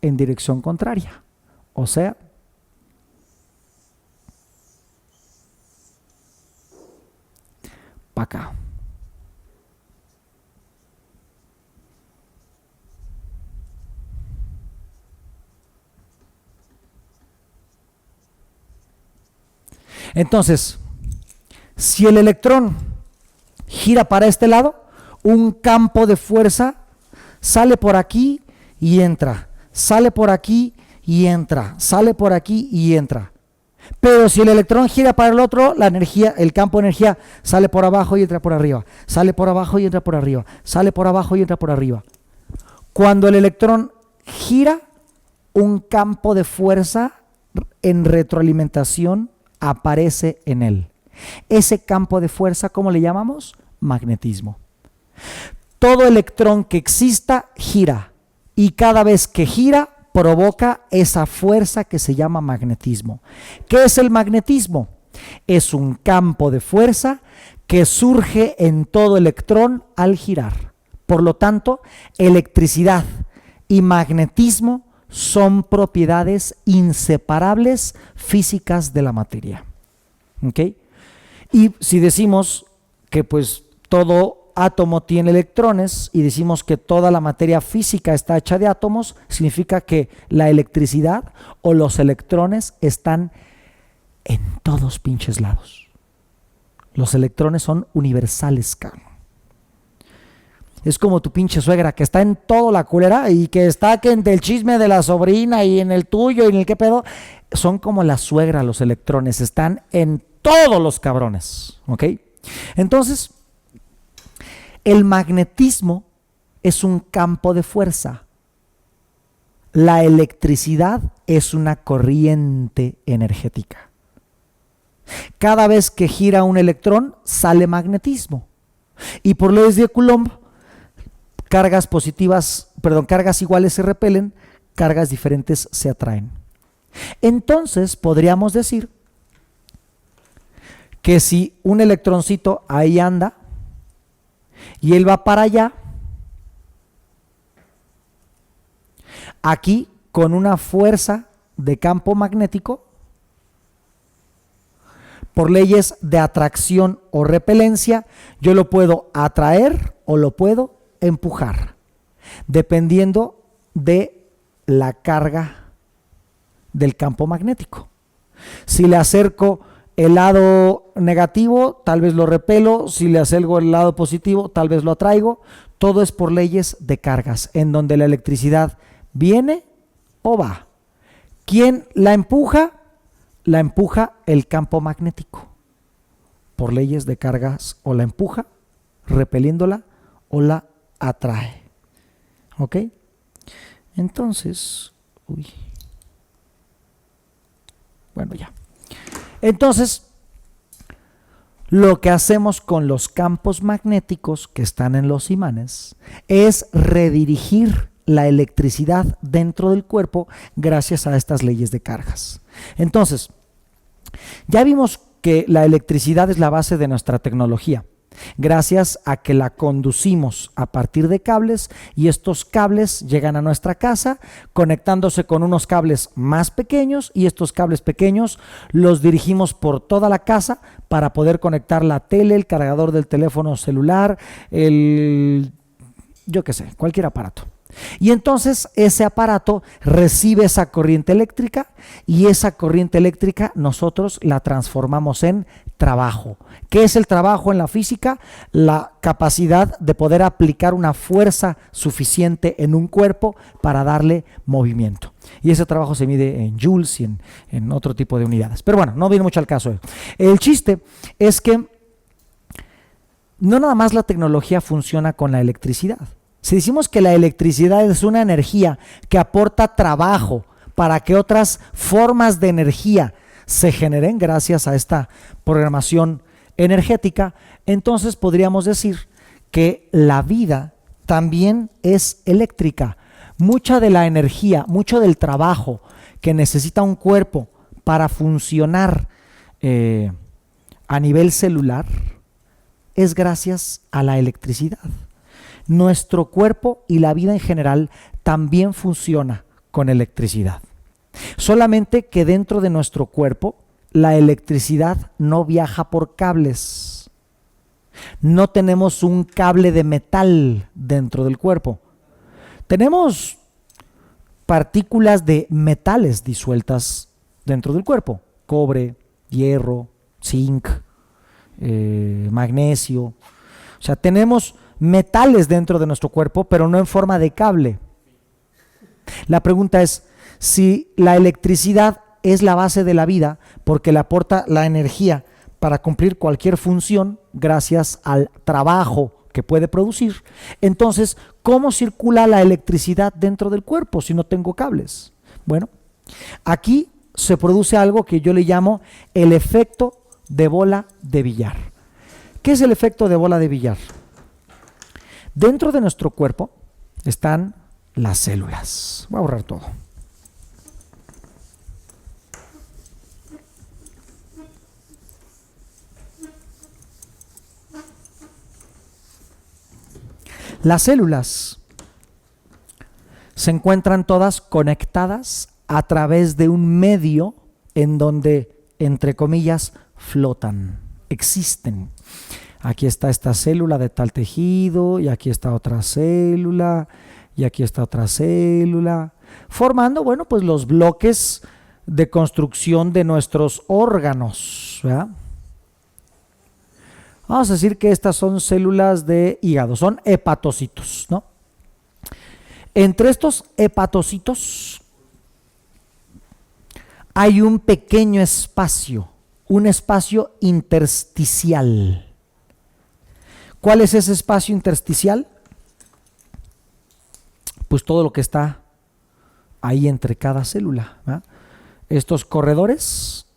en dirección contraria, o sea, para acá. Entonces, si el electrón gira para este lado, un campo de fuerza sale por aquí y entra, sale por aquí y entra, sale por aquí y entra. Pero si el electrón gira para el otro, la energía, el campo de energía sale por abajo y entra por arriba, sale por abajo y entra por arriba, sale por abajo y entra por arriba. Cuando el electrón gira, un campo de fuerza en retroalimentación aparece en él. Ese campo de fuerza, ¿cómo le llamamos? Magnetismo. Todo electrón que exista gira, y cada vez que gira provoca esa fuerza que se llama magnetismo. ¿Qué es el magnetismo? Es un campo de fuerza que surge en todo electrón al girar. Por lo tanto, electricidad y magnetismo son propiedades inseparables físicas de la materia. ¿Ok? Y si decimos que pues todo átomo tiene electrones y decimos que toda la materia física está hecha de átomos, significa que la electricidad o los electrones están en todos pinches lados. Los electrones son universales, cabrón. Es como tu pinche suegra que está en todo la culera y que está que en el chisme de la sobrina y en el tuyo y en el qué pedo. Son como la suegra, los electrones. Están en todos los cabrones. ¿Ok? Entonces, el magnetismo es un campo de fuerza. La electricidad es una corriente energética. Cada vez que gira un electrón, sale magnetismo. Y por leyes de Coulomb, cargas iguales se repelen, cargas diferentes se atraen. Entonces, podríamos decir que si un electroncito ahí anda y él va para allá, aquí con una fuerza de campo magnético, por leyes de atracción o repelencia, yo lo puedo atraer o lo puedo empujar, dependiendo de la carga del campo magnético. Si le acerco el lado negativo, tal vez lo repelo. Si le acerco el lado positivo, tal vez lo atraigo. Todo es por leyes de cargas, en donde la electricidad viene o va. ¿Quién la empuja? La empuja el campo magnético. Por leyes de cargas, o la empuja, repeliéndola, o la atrae. ¿Ok? Entonces, bueno, ya. Entonces, lo que hacemos con los campos magnéticos que están en los imanes es redirigir la electricidad dentro del cuerpo gracias a estas leyes de cargas. Entonces, ya vimos que la electricidad es la base de nuestra tecnología, gracias a que la conducimos a partir de cables, y estos cables llegan a nuestra casa conectándose con unos cables más pequeños, y estos cables pequeños los dirigimos por toda la casa para poder conectar la tele, el cargador del teléfono celular, cualquier aparato. Y entonces ese aparato recibe esa corriente eléctrica, y esa corriente eléctrica nosotros la transformamos en trabajo. ¿Qué es el trabajo en la física? La capacidad de poder aplicar una fuerza suficiente en un cuerpo para darle movimiento. Y ese trabajo se mide en joules y en otro tipo de unidades. Pero bueno, no viene mucho al caso. El chiste es que no nada más la tecnología funciona con la electricidad. Si decimos que la electricidad es una energía que aporta trabajo para que otras formas de energía se generen gracias a esta programación energética, entonces podríamos decir que la vida también es eléctrica. Mucha de la energía, mucho del trabajo que necesita un cuerpo para funcionar a nivel celular es gracias a la electricidad. Nuestro cuerpo y la vida en general también funciona con electricidad. Solamente que dentro de nuestro cuerpo la electricidad no viaja por cables. No tenemos un cable de metal dentro del cuerpo. Tenemos partículas de metales disueltas dentro del cuerpo: cobre, hierro, zinc, magnesio. O sea, tenemos metales dentro de nuestro cuerpo, pero no en forma de cable. La pregunta es si la electricidad es la base de la vida, porque le aporta la energía para cumplir cualquier función gracias al trabajo que puede producir. Entonces, ¿cómo circula la electricidad dentro del cuerpo si no tengo cables? Bueno, aquí se produce algo que yo le llamo el efecto de bola de billar. ¿Qué es el efecto de bola de billar? Dentro de nuestro cuerpo están las células. Voy a borrar todo. Las células se encuentran todas conectadas a través de un medio en donde, entre comillas, flotan, existen. Aquí está esta célula de tal tejido, y aquí está otra célula, y aquí está otra célula, formando, bueno, pues los bloques de construcción de nuestros órganos, ¿verdad? Vamos a decir que estas son células de hígado, son hepatocitos, ¿no? Entre estos hepatocitos hay un pequeño espacio, un espacio intersticial. ¿Cuál es ese espacio intersticial? Pues todo lo que está ahí entre cada célula, ¿verdad? Estos corredores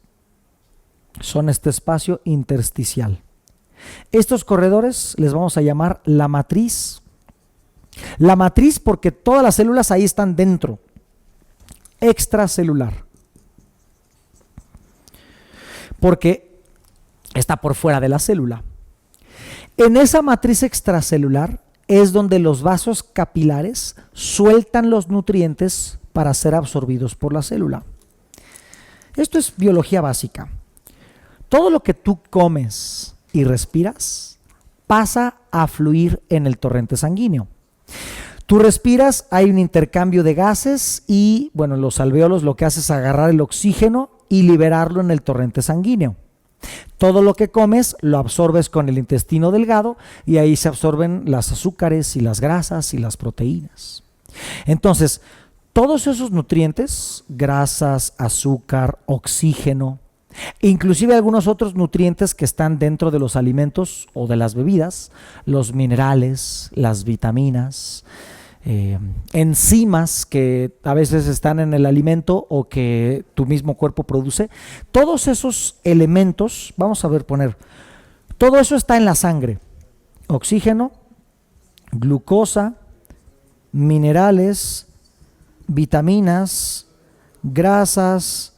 son este espacio intersticial. Estos corredores les vamos a llamar la matriz. La matriz porque todas las células ahí están dentro. Extracelular. Porque está por fuera de la célula. En esa matriz extracelular es donde los vasos capilares sueltan los nutrientes para ser absorbidos por la célula. Esto es biología básica. Todo lo que tú comes y respiras pasa a fluir en el torrente sanguíneo. Tú respiras, hay un intercambio de gases y, bueno, los alvéolos lo que hace es agarrar el oxígeno y liberarlo en el torrente sanguíneo. Todo lo que comes lo absorbes con el intestino delgado y ahí se absorben las azúcares y las grasas y las proteínas. Entonces, todos esos nutrientes, grasas, azúcar, oxígeno, inclusive algunos otros nutrientes que están dentro de los alimentos o de las bebidas, los minerales, las vitaminas, enzimas que a veces están en el alimento o que tu mismo cuerpo produce, todos esos elementos, vamos a ver poner, todo eso está en la sangre, oxígeno, glucosa, minerales, vitaminas, grasas,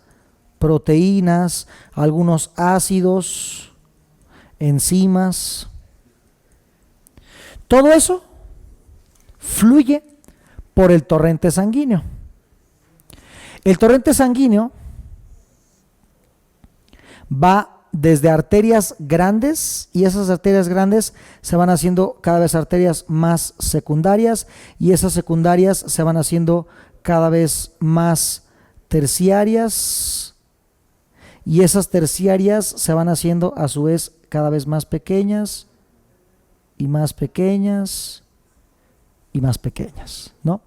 proteínas, algunos ácidos, enzimas, todo eso fluye por el torrente sanguíneo. El torrente sanguíneo va desde arterias grandes y esas arterias grandes se van haciendo cada vez arterias más secundarias y esas secundarias se van haciendo cada vez más terciarias y esas terciarias se van haciendo a su vez cada vez más pequeñas y más pequeñas y más pequeñas, ¿no?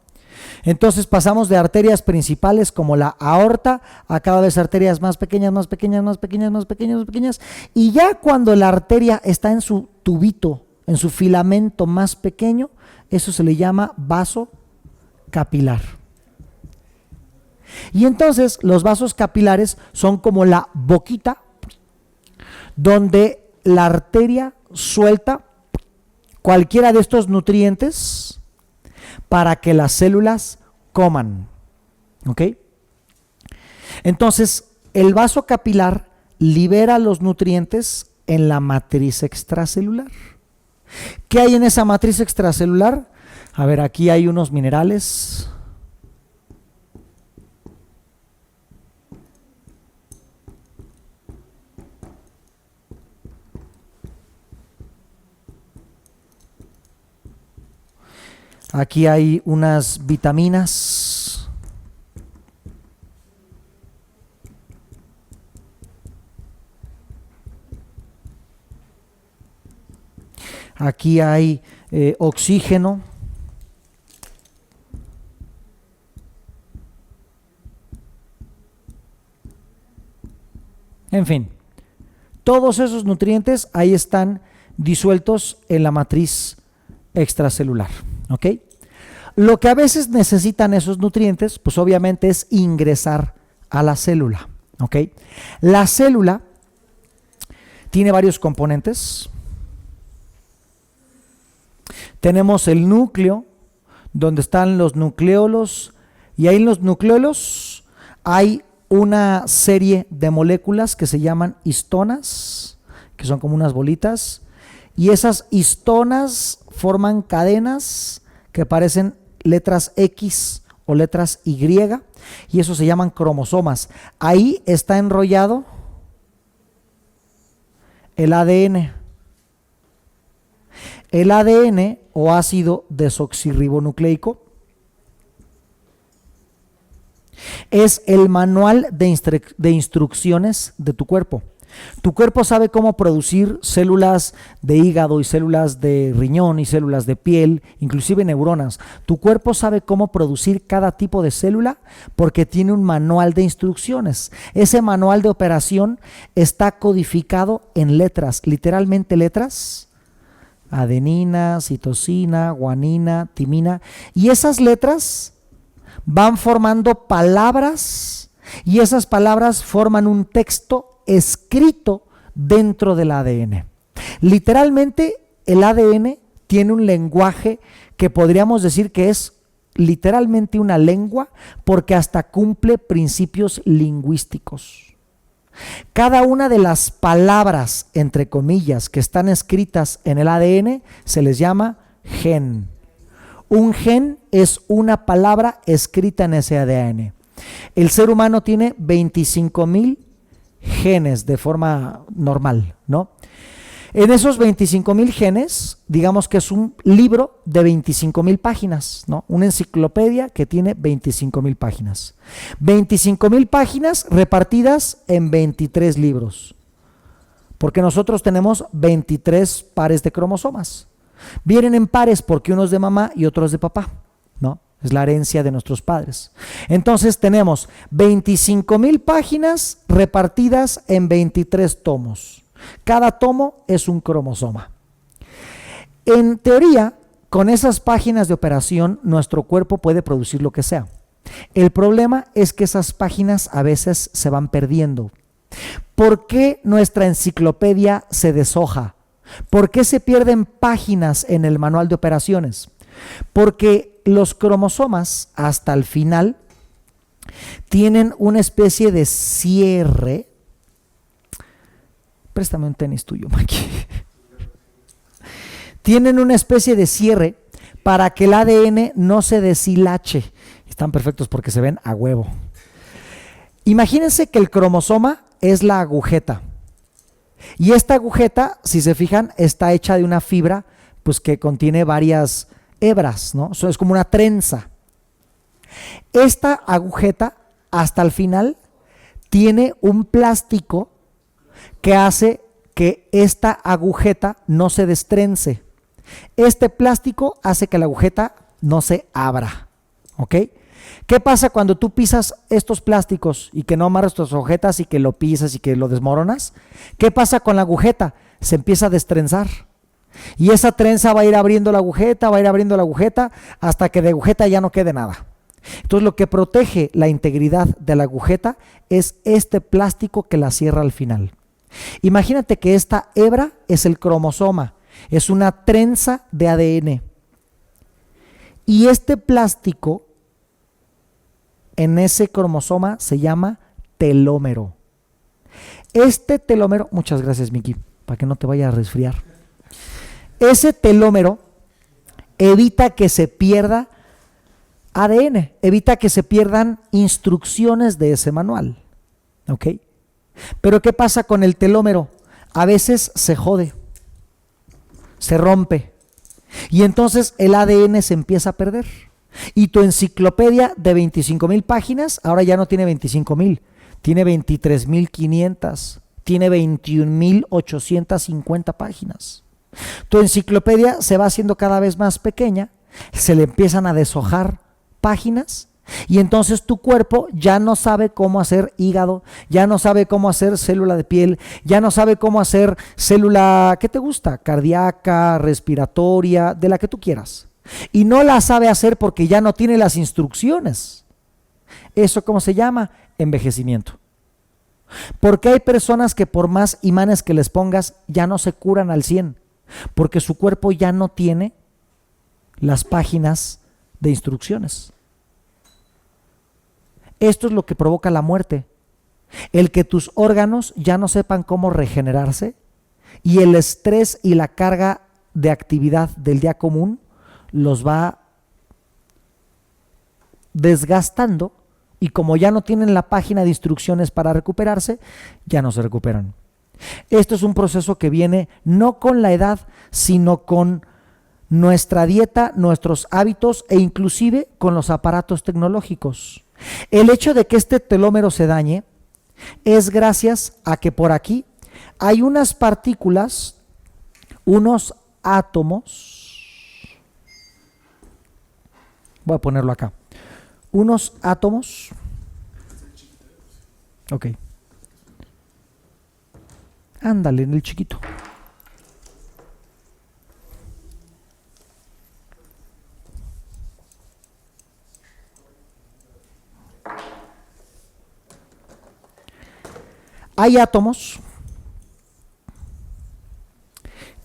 Entonces pasamos de arterias principales como la aorta a cada vez arterias más pequeñas, más pequeñas, más pequeñas, más pequeñas, más pequeñas, y ya cuando la arteria está en su tubito, en su filamento más pequeño, eso se le llama vaso capilar. Y entonces los vasos capilares son como la boquita donde la arteria suelta cualquiera de estos nutrientes para que las células coman. ¿Ok? Entonces, el vaso capilar libera los nutrientes en la matriz extracelular. ¿Qué hay en esa matriz extracelular? A ver, aquí hay unos minerales. Aquí hay unas vitaminas. Aquí hay oxígeno. En fin, todos esos nutrientes ahí están disueltos en la matriz extracelular. ¿Ok? Lo que a veces necesitan esos nutrientes, pues obviamente es ingresar a la célula. ¿Ok? La célula tiene varios componentes. Tenemos el núcleo, donde están los nucleolos, y ahí en los nucleolos hay una serie de moléculas que se llaman histonas, que son como unas bolitas, y esas histonas forman cadenas que parecen letras X o letras Y, y eso se llaman cromosomas. Ahí está enrollado el ADN. El ADN o ácido desoxirribonucleico es el manual de instrucciones de tu cuerpo. Tu cuerpo sabe cómo producir células de hígado y células de riñón y células de piel, inclusive neuronas. Tu cuerpo sabe cómo producir cada tipo de célula porque tiene un manual de instrucciones. Ese manual de operación está codificado en letras, literalmente letras. Adenina, citosina, guanina, timina. Y esas letras van formando palabras y esas palabras forman un texto escrito dentro del ADN. Literalmente el ADN tiene un lenguaje que podríamos decir que es literalmente una lengua porque hasta cumple principios lingüísticos. Cada una de las palabras, entre comillas, que están escritas en el ADN se les llama gen. Un gen es una palabra escrita en ese ADN. El ser humano tiene 25,000 genes de forma normal, ¿no? En esos 25,000 genes, digamos que es un libro de 25,000 páginas, ¿no? Una enciclopedia que tiene 25,000 páginas. 25,000 páginas repartidas en 23 libros, porque nosotros tenemos 23 pares de cromosomas. Vienen en pares porque uno es de mamá y otro es de papá, ¿no? Es la herencia de nuestros padres. Entonces tenemos 25,000 páginas repartidas en 23 tomos. Cada tomo es un cromosoma. En teoría, con esas páginas de operación, nuestro cuerpo puede producir lo que sea. El problema es que esas páginas a veces se van perdiendo. ¿Por qué nuestra enciclopedia se deshoja? ¿Por qué se pierden páginas en el manual de operaciones? Porque los cromosomas hasta el final tienen una especie de cierre. Préstame un tenis tuyo, Maki. Tienen una especie de cierre para que el ADN no se deshilache. Están perfectos porque se ven a huevo. Imagínense que el cromosoma es la agujeta. Y esta agujeta, si se fijan, está hecha de una fibra pues que contiene varias hebras, ¿no? Eso es como una trenza. Esta agujeta, hasta el final, tiene un plástico que hace que esta agujeta no se destrence. Este plástico hace que la agujeta no se abra, ¿ok? ¿Qué pasa cuando tú pisas estos plásticos y que no amarras tus agujetas y que lo pisas y que lo desmoronas? ¿Qué pasa con la agujeta? Se empieza a destrenzar. Y esa trenza va a ir abriendo la agujeta, hasta que de agujeta ya no quede nada. Entonces lo que protege la integridad de la agujeta es este plástico que la cierra al final. Imagínate que esta hebra es el cromosoma, es una trenza de ADN. Y este plástico en ese cromosoma se llama telómero. Este telómero, muchas gracias Miki, para que no te vaya a resfriar. Ese telómero evita que se pierda ADN, evita que se pierdan instrucciones de ese manual, ¿ok? Pero ¿qué pasa con el telómero? A veces se jode, se rompe, y entonces el ADN se empieza a perder. Y tu enciclopedia de 25,000 páginas ahora ya no tiene 25,000, tiene 23,500, tiene 21,850 páginas. Tu enciclopedia se va haciendo cada vez más pequeña, se le empiezan a deshojar páginas y entonces tu cuerpo ya no sabe cómo hacer hígado, ya no sabe cómo hacer célula de piel, ya no sabe cómo hacer célula, ¿qué te gusta? Cardíaca, respiratoria, de la que tú quieras. Y no la sabe hacer porque ya no tiene las instrucciones. ¿Eso cómo se llama? Envejecimiento. Porque hay personas que por más imanes que les pongas ya no se curan al 100%, porque su cuerpo ya no tiene las páginas de instrucciones. Esto es lo que provoca la muerte, el que tus órganos ya no sepan cómo regenerarse y el estrés y la carga de actividad del día común los va desgastando y como ya no tienen la página de instrucciones para recuperarse, ya no se recuperan. Esto es un proceso que viene no con la edad, sino con nuestra dieta, nuestros hábitos e inclusive con los aparatos tecnológicos. El hecho de que este telómero se dañe es gracias a que por aquí hay unas partículas, unos átomos, voy a ponerlo acá, unos átomos, ok, ándale en el chiquito. Hay átomos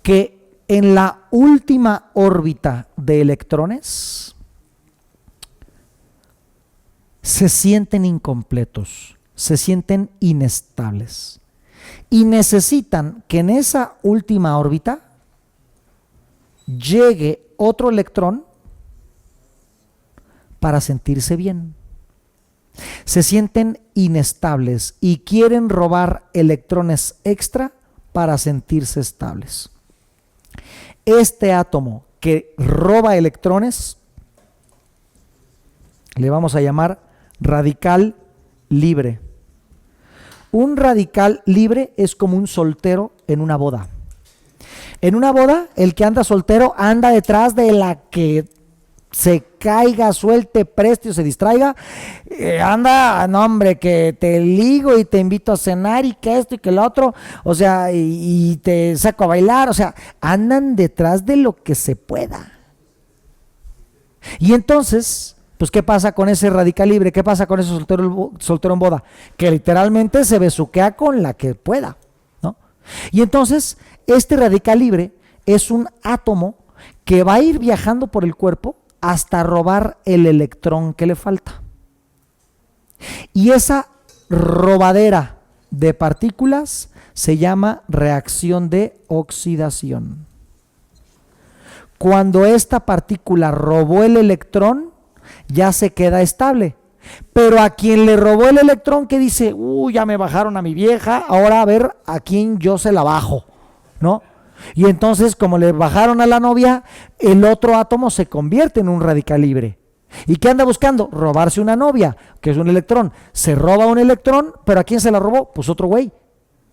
que en la última órbita de electrones se sienten incompletos, se sienten inestables y necesitan que en esa última órbita llegue otro electrón para sentirse bien. Se sienten inestables y quieren robar electrones extra para sentirse estables. Este átomo que roba electrones le vamos a llamar radical libre. Un radical libre es como un soltero en una boda. En una boda, el que anda soltero anda detrás de la que se caiga, suelte, preste o se distraiga, anda, no hombre, que te ligo y te invito a cenar y que esto y que lo otro, o sea, y te saco a bailar, o sea, andan detrás de lo que se pueda. Y entonces, pues, ¿qué pasa con ese radical libre? ¿Qué pasa con ese soltero en boda? Que literalmente se besuquea con la que pueda, ¿no? Y entonces, este radical libre es un átomo que va a ir viajando por el cuerpo hasta robar el electrón que le falta. Y esa robadera de partículas se llama reacción de oxidación. Cuando esta partícula robó el electrón, ya se queda estable. Pero a quien le robó el electrón, que dice, ya me bajaron a mi vieja, ahora a ver a quién yo se la bajo, ¿no? Y entonces, como le bajaron a la novia, el otro átomo se convierte en un radical libre. ¿Y qué anda buscando? Robarse una novia, que es un electrón. Se roba un electrón, pero ¿a quién se la robó? Pues otro güey.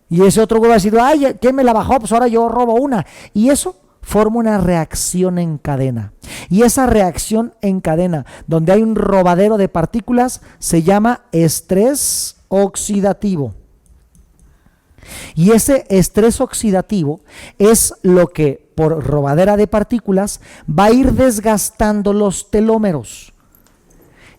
Y ese otro güey va a decir, ay, ¿quién me la bajó? Pues ahora yo robo una. Y eso forma una reacción en cadena. Y esa reacción en cadena, donde hay un robadero de partículas, se llama estrés oxidativo. Y ese estrés oxidativo es lo que por robadera de partículas va a ir desgastando los telómeros.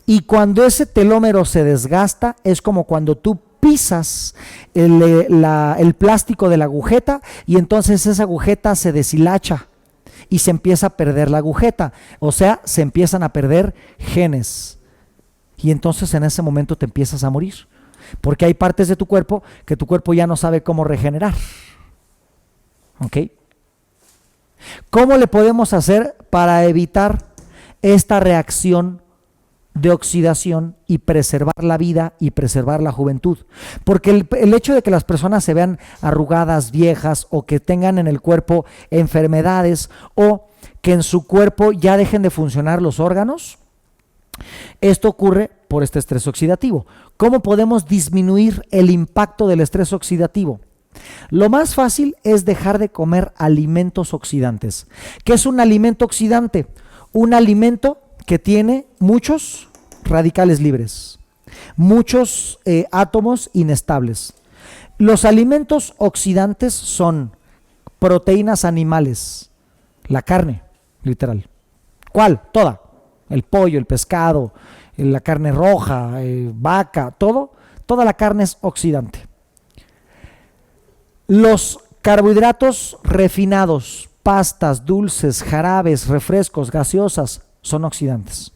Y cuando ese telómero se desgasta es como cuando tú pisas el plástico de la agujeta y entonces esa agujeta se deshilacha y se empieza a perder la agujeta, o sea, se empiezan a perder genes. Y entonces en ese momento te empiezas a morir. Porque hay partes de tu cuerpo que tu cuerpo ya no sabe cómo regenerar. ¿Ok? ¿Cómo le podemos hacer para evitar esta reacción de oxidación y preservar la vida y preservar la juventud? Porque el hecho de que las personas se vean arrugadas, viejas, o que tengan en el cuerpo enfermedades, o que en su cuerpo ya dejen de funcionar los órganos, esto ocurre por este estrés oxidativo. ¿Cómo podemos disminuir el impacto del estrés oxidativo? Lo más fácil es dejar de comer alimentos oxidantes. ¿Qué es un alimento oxidante? Un alimento que tiene muchos radicales libres, muchos átomos inestables. Los alimentos oxidantes son proteínas animales, la carne, literal. ¿Cuál? Toda. El pollo, el pescado, la carne roja, vaca, toda la carne es oxidante. Los carbohidratos refinados, pastas, dulces, jarabes, refrescos, gaseosas, son oxidantes.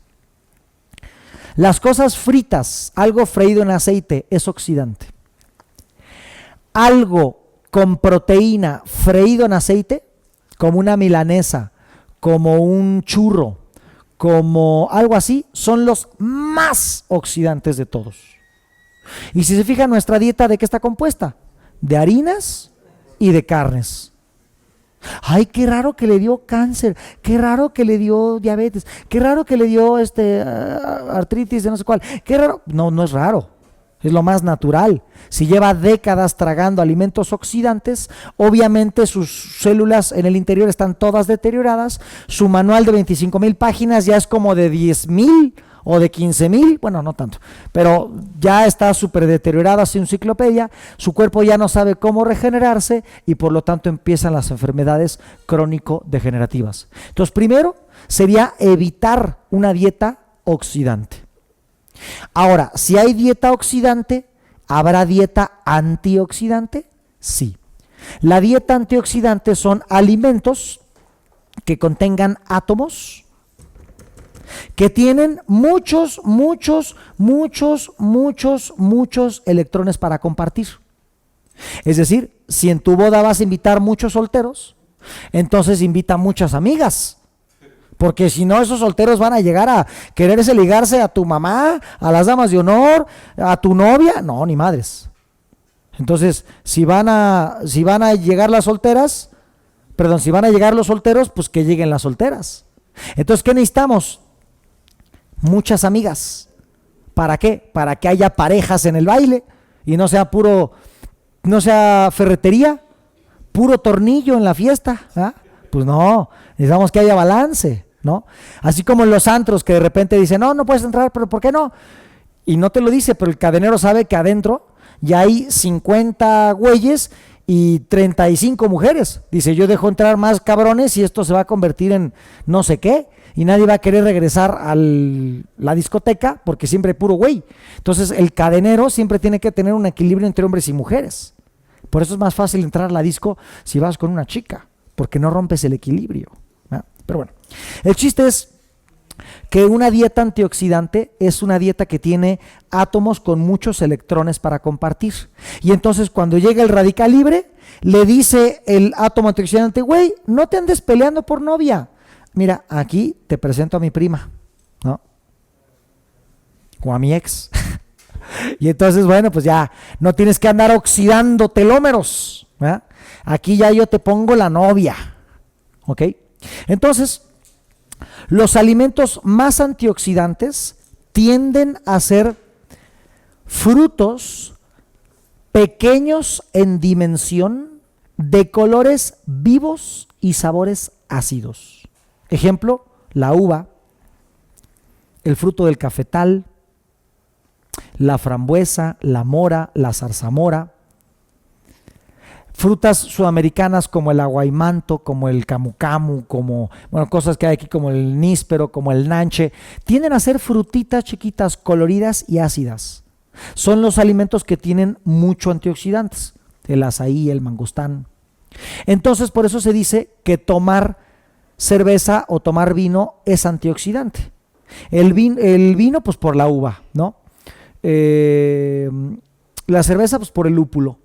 Las cosas fritas, algo freído en aceite, es oxidante. Algo con proteína freído en aceite, como una milanesa, como un churro, como algo así, son los más oxidantes de todos. Y si se fija, nuestra dieta, ¿de qué está compuesta? De harinas y de carnes. Ay, qué raro que le dio cáncer, qué raro que le dio diabetes, qué raro que le dio artritis de no sé cuál, qué raro. No, no es raro, es lo más natural. Si lleva décadas tragando alimentos oxidantes, obviamente sus células en el interior están todas deterioradas. Su manual de 25,000 páginas ya es como de 10,000 o de 15,000, bueno, no tanto, pero ya está súper deteriorada, así enciclopedia. Su cuerpo ya no sabe cómo regenerarse y por lo tanto empiezan las enfermedades crónico-degenerativas. Entonces, primero sería evitar una dieta oxidante. Ahora, si hay dieta oxidante, ¿habrá dieta antioxidante? Sí. La dieta antioxidante son alimentos que contengan átomos que tienen muchos electrones para compartir. Es decir, si en tu boda vas a invitar muchos solteros, entonces invita muchas amigas, porque si no, esos solteros van a llegar a quererse ligarse a tu mamá, a las damas de honor, a tu novia. No, ni madres. Entonces, si van a llegar las solteras, perdón, si van a llegar los solteros, pues que lleguen las solteras. Entonces, ¿qué necesitamos? Muchas amigas. ¿Para qué? Para que haya parejas en el baile y no sea ferretería, puro tornillo en la fiesta, ¿ah? Pues no, necesitamos que haya balance, ¿no? Así como en los antros que de repente dicen, no puedes entrar, pero ¿por qué no? Y no te lo dice, pero el cadenero sabe que adentro ya hay 50 güeyes y 35 mujeres. Dice, yo dejo entrar más cabrones y esto se va a convertir en no sé qué. Y nadie va a querer regresar a la discoteca porque siempre hay puro güey. Entonces el cadenero siempre tiene que tener un equilibrio entre hombres y mujeres. Por eso es más fácil entrar a la disco si vas con una chica, porque no rompes el equilibrio, ¿no? Pero bueno, el chiste es que una dieta antioxidante es una dieta que tiene átomos con muchos electrones para compartir. Y entonces cuando llega el radical libre, le dice el átomo antioxidante, güey, no te andes peleando por novia. Mira, aquí te presento a mi prima, ¿no? O a mi ex. Y entonces, bueno, pues ya no tienes que andar oxidando telómeros, ¿verdad? Aquí ya yo te pongo la novia, ¿ok? Entonces, los alimentos más antioxidantes tienden a ser frutos pequeños en dimensión, de colores vivos y sabores ácidos. Ejemplo, la uva, el fruto del cafetal, la frambuesa, la mora, la zarzamora, frutas sudamericanas como el aguaymanto, como el camu camu, como, bueno, cosas que hay aquí como el níspero, como el nanche, tienden a ser frutitas chiquitas, coloridas y ácidas. Son los alimentos que tienen mucho antioxidantes, el azaí, el mangostán. Entonces, por eso se dice que tomar cerveza o tomar vino es antioxidante. El vino, pues por la uva, ¿no? La cerveza, pues por el lúpulo.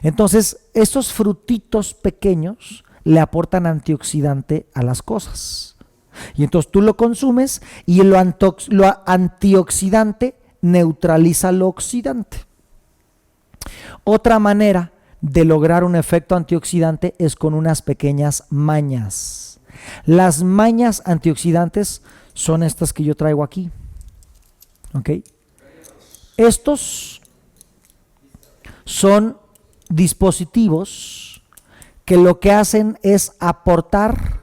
Entonces, estos frutitos pequeños le aportan antioxidante a las cosas. Y entonces tú lo consumes y lo antioxidante neutraliza lo oxidante. Otra manera de lograr un efecto antioxidante es con unas pequeñas mañas. Las mañas antioxidantes son estas que yo traigo aquí, ¿ok? Estos son dispositivos que lo que hacen es aportar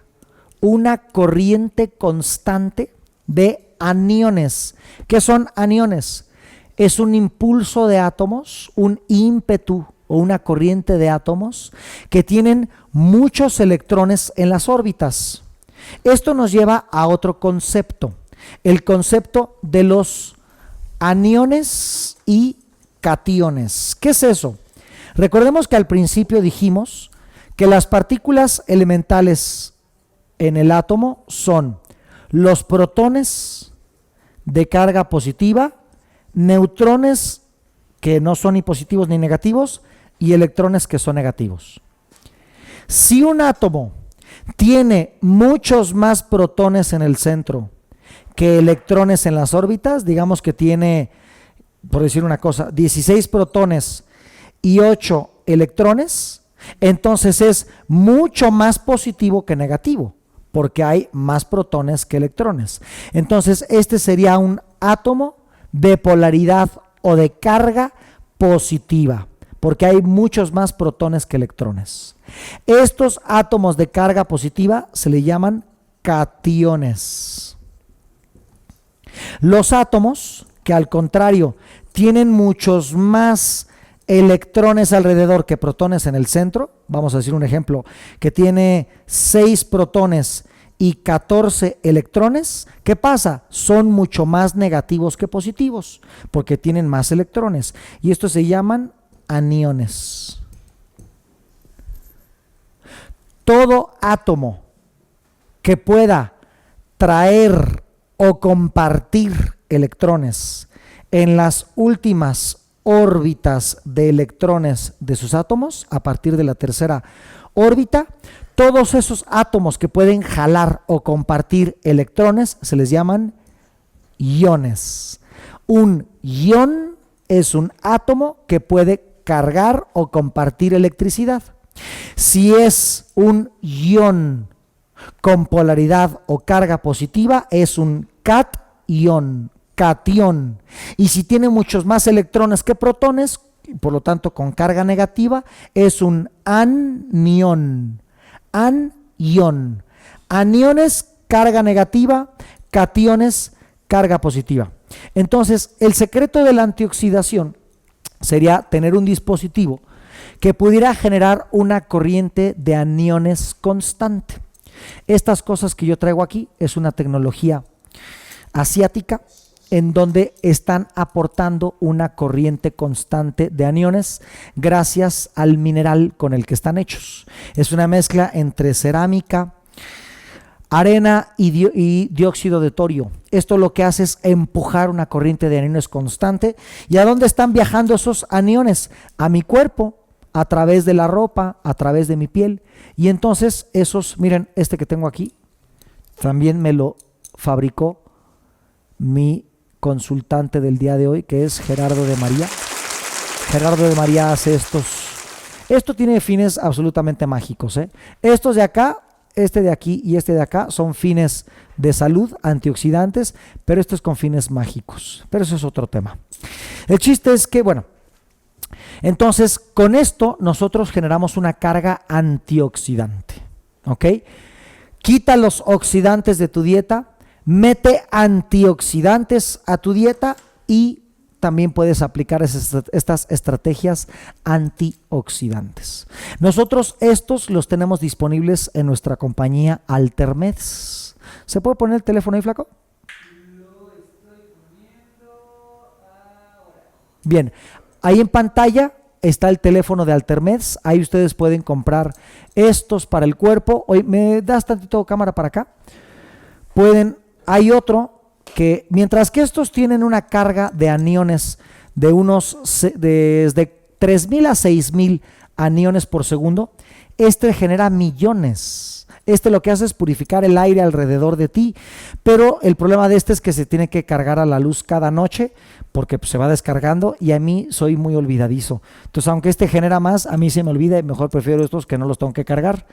una corriente constante de aniones. ¿Qué son aniones? Es un impulso de átomos, un ímpetu o una corriente de átomos que tienen muchos electrones en las órbitas. Esto nos lleva a otro concepto, el concepto de los aniones y cationes. ¿Qué es eso? Recordemos que al principio dijimos que las partículas elementales en el átomo son los protones de carga positiva, neutrones que no son ni positivos ni negativos, y electrones que son negativos. Si un átomo tiene muchos más protones en el centro que electrones en las órbitas, digamos que tiene, por decir una cosa, 16 protones y 8 electrones, entonces es mucho más positivo que negativo, porque hay más protones que electrones. Entonces este sería un átomo de polaridad o de carga positiva, porque hay muchos más protones que electrones. Estos átomos de carga positiva se le llaman cationes. Los átomos que al contrario tienen muchos más electrones alrededor que protones en el centro, vamos a decir un ejemplo, que tiene 6 protones y 14 electrones, ¿qué pasa? Son mucho más negativos que positivos, porque tienen más electrones, y estos se llaman aniones. Todo átomo que pueda traer o compartir electrones en las últimas órbitas de electrones de sus átomos, a partir de la tercera órbita, todos esos átomos que pueden jalar o compartir electrones se les llaman iones. Un ion es un átomo que puede cargar o compartir electricidad. Si es un ion con polaridad o carga positiva, es un cation, cation. Y si tiene muchos más electrones que protones, por lo tanto con carga negativa, es un anión. Anión. Aniones, carga negativa; cationes, carga positiva. Entonces, el secreto de la antioxidación sería tener un dispositivo que pudiera generar una corriente de aniones constante. Estas cosas que yo traigo aquí es una tecnología asiática en donde están aportando una corriente constante de aniones gracias al mineral con el que están hechos. Es una mezcla entre cerámica, arena y dióxido de torio. Esto lo que hace es empujar una corriente de aniones constante. ¿Y a dónde están viajando esos aniones? A mi cuerpo, a través de la ropa, a través de mi piel. Y entonces esos, miren, este que tengo aquí, también me lo fabricó mi consultante del día de hoy, que es Gerardo de María. Gerardo de María hace estos. Esto tiene fines absolutamente mágicos, ¿eh? Estos de acá, este de aquí y este de acá son fines de salud, antioxidantes, pero esto es con fines mágicos. Pero eso es otro tema. El chiste es que, bueno, entonces con esto nosotros generamos una carga antioxidante, ¿ok? Quita los oxidantes de tu dieta, mete antioxidantes a tu dieta y también puedes aplicar estas estrategias antioxidantes. Nosotros estos los tenemos disponibles en nuestra compañía Altermeds. ¿Se puede poner el teléfono ahí, flaco? Lo estoy poniendo ahora. Bien, ahí en pantalla está el teléfono de Altermeds. Ahí ustedes pueden comprar estos para el cuerpo. Oye, ¿me das tantito cámara para acá? Hay otro que, mientras que estos tienen una carga de aniones de desde 3.000 a 6.000 aniones por segundo, este genera millones. Este lo que hace es purificar el aire alrededor de ti, pero el problema de este es que se tiene que cargar a la luz cada noche porque pues, se va descargando, y a mí soy muy olvidadizo. Entonces, aunque este genera más, a mí se me olvida y mejor prefiero estos que no los tengo que cargar.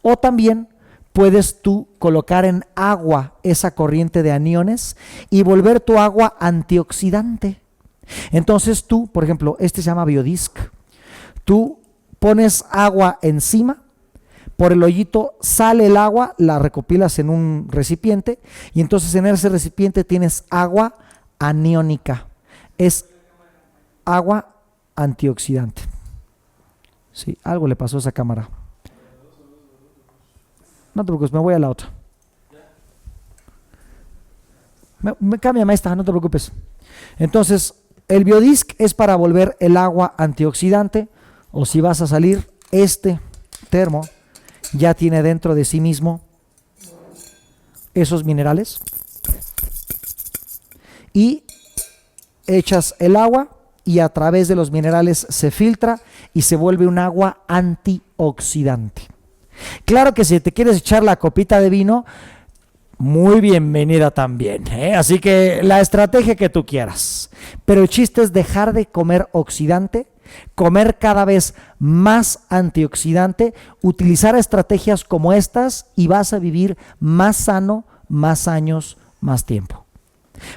O también puedes tú colocar en agua esa corriente de aniones y volver tu agua antioxidante. Entonces tú, por ejemplo, este se llama Biodisc. Tú pones agua encima, por el hoyito sale el agua, la recopilas en un recipiente y entonces en ese recipiente tienes agua aniónica. Es agua antioxidante. Sí, algo le pasó a esa cámara. No te preocupes, me voy a la otra. Cámbiame esta, no te preocupes. Entonces, el Biodisc es para volver el agua antioxidante, o si vas a salir, este termo ya tiene dentro de sí mismo esos minerales. Y echas el agua y a través de los minerales se filtra y se vuelve un agua antioxidante. Claro que si te quieres echar la copita de vino, muy bienvenida también, ¿eh? Así que la estrategia que tú quieras. Pero el chiste es dejar de comer oxidante, comer cada vez más antioxidante, utilizar estrategias como estas y vas a vivir más sano, más años, más tiempo.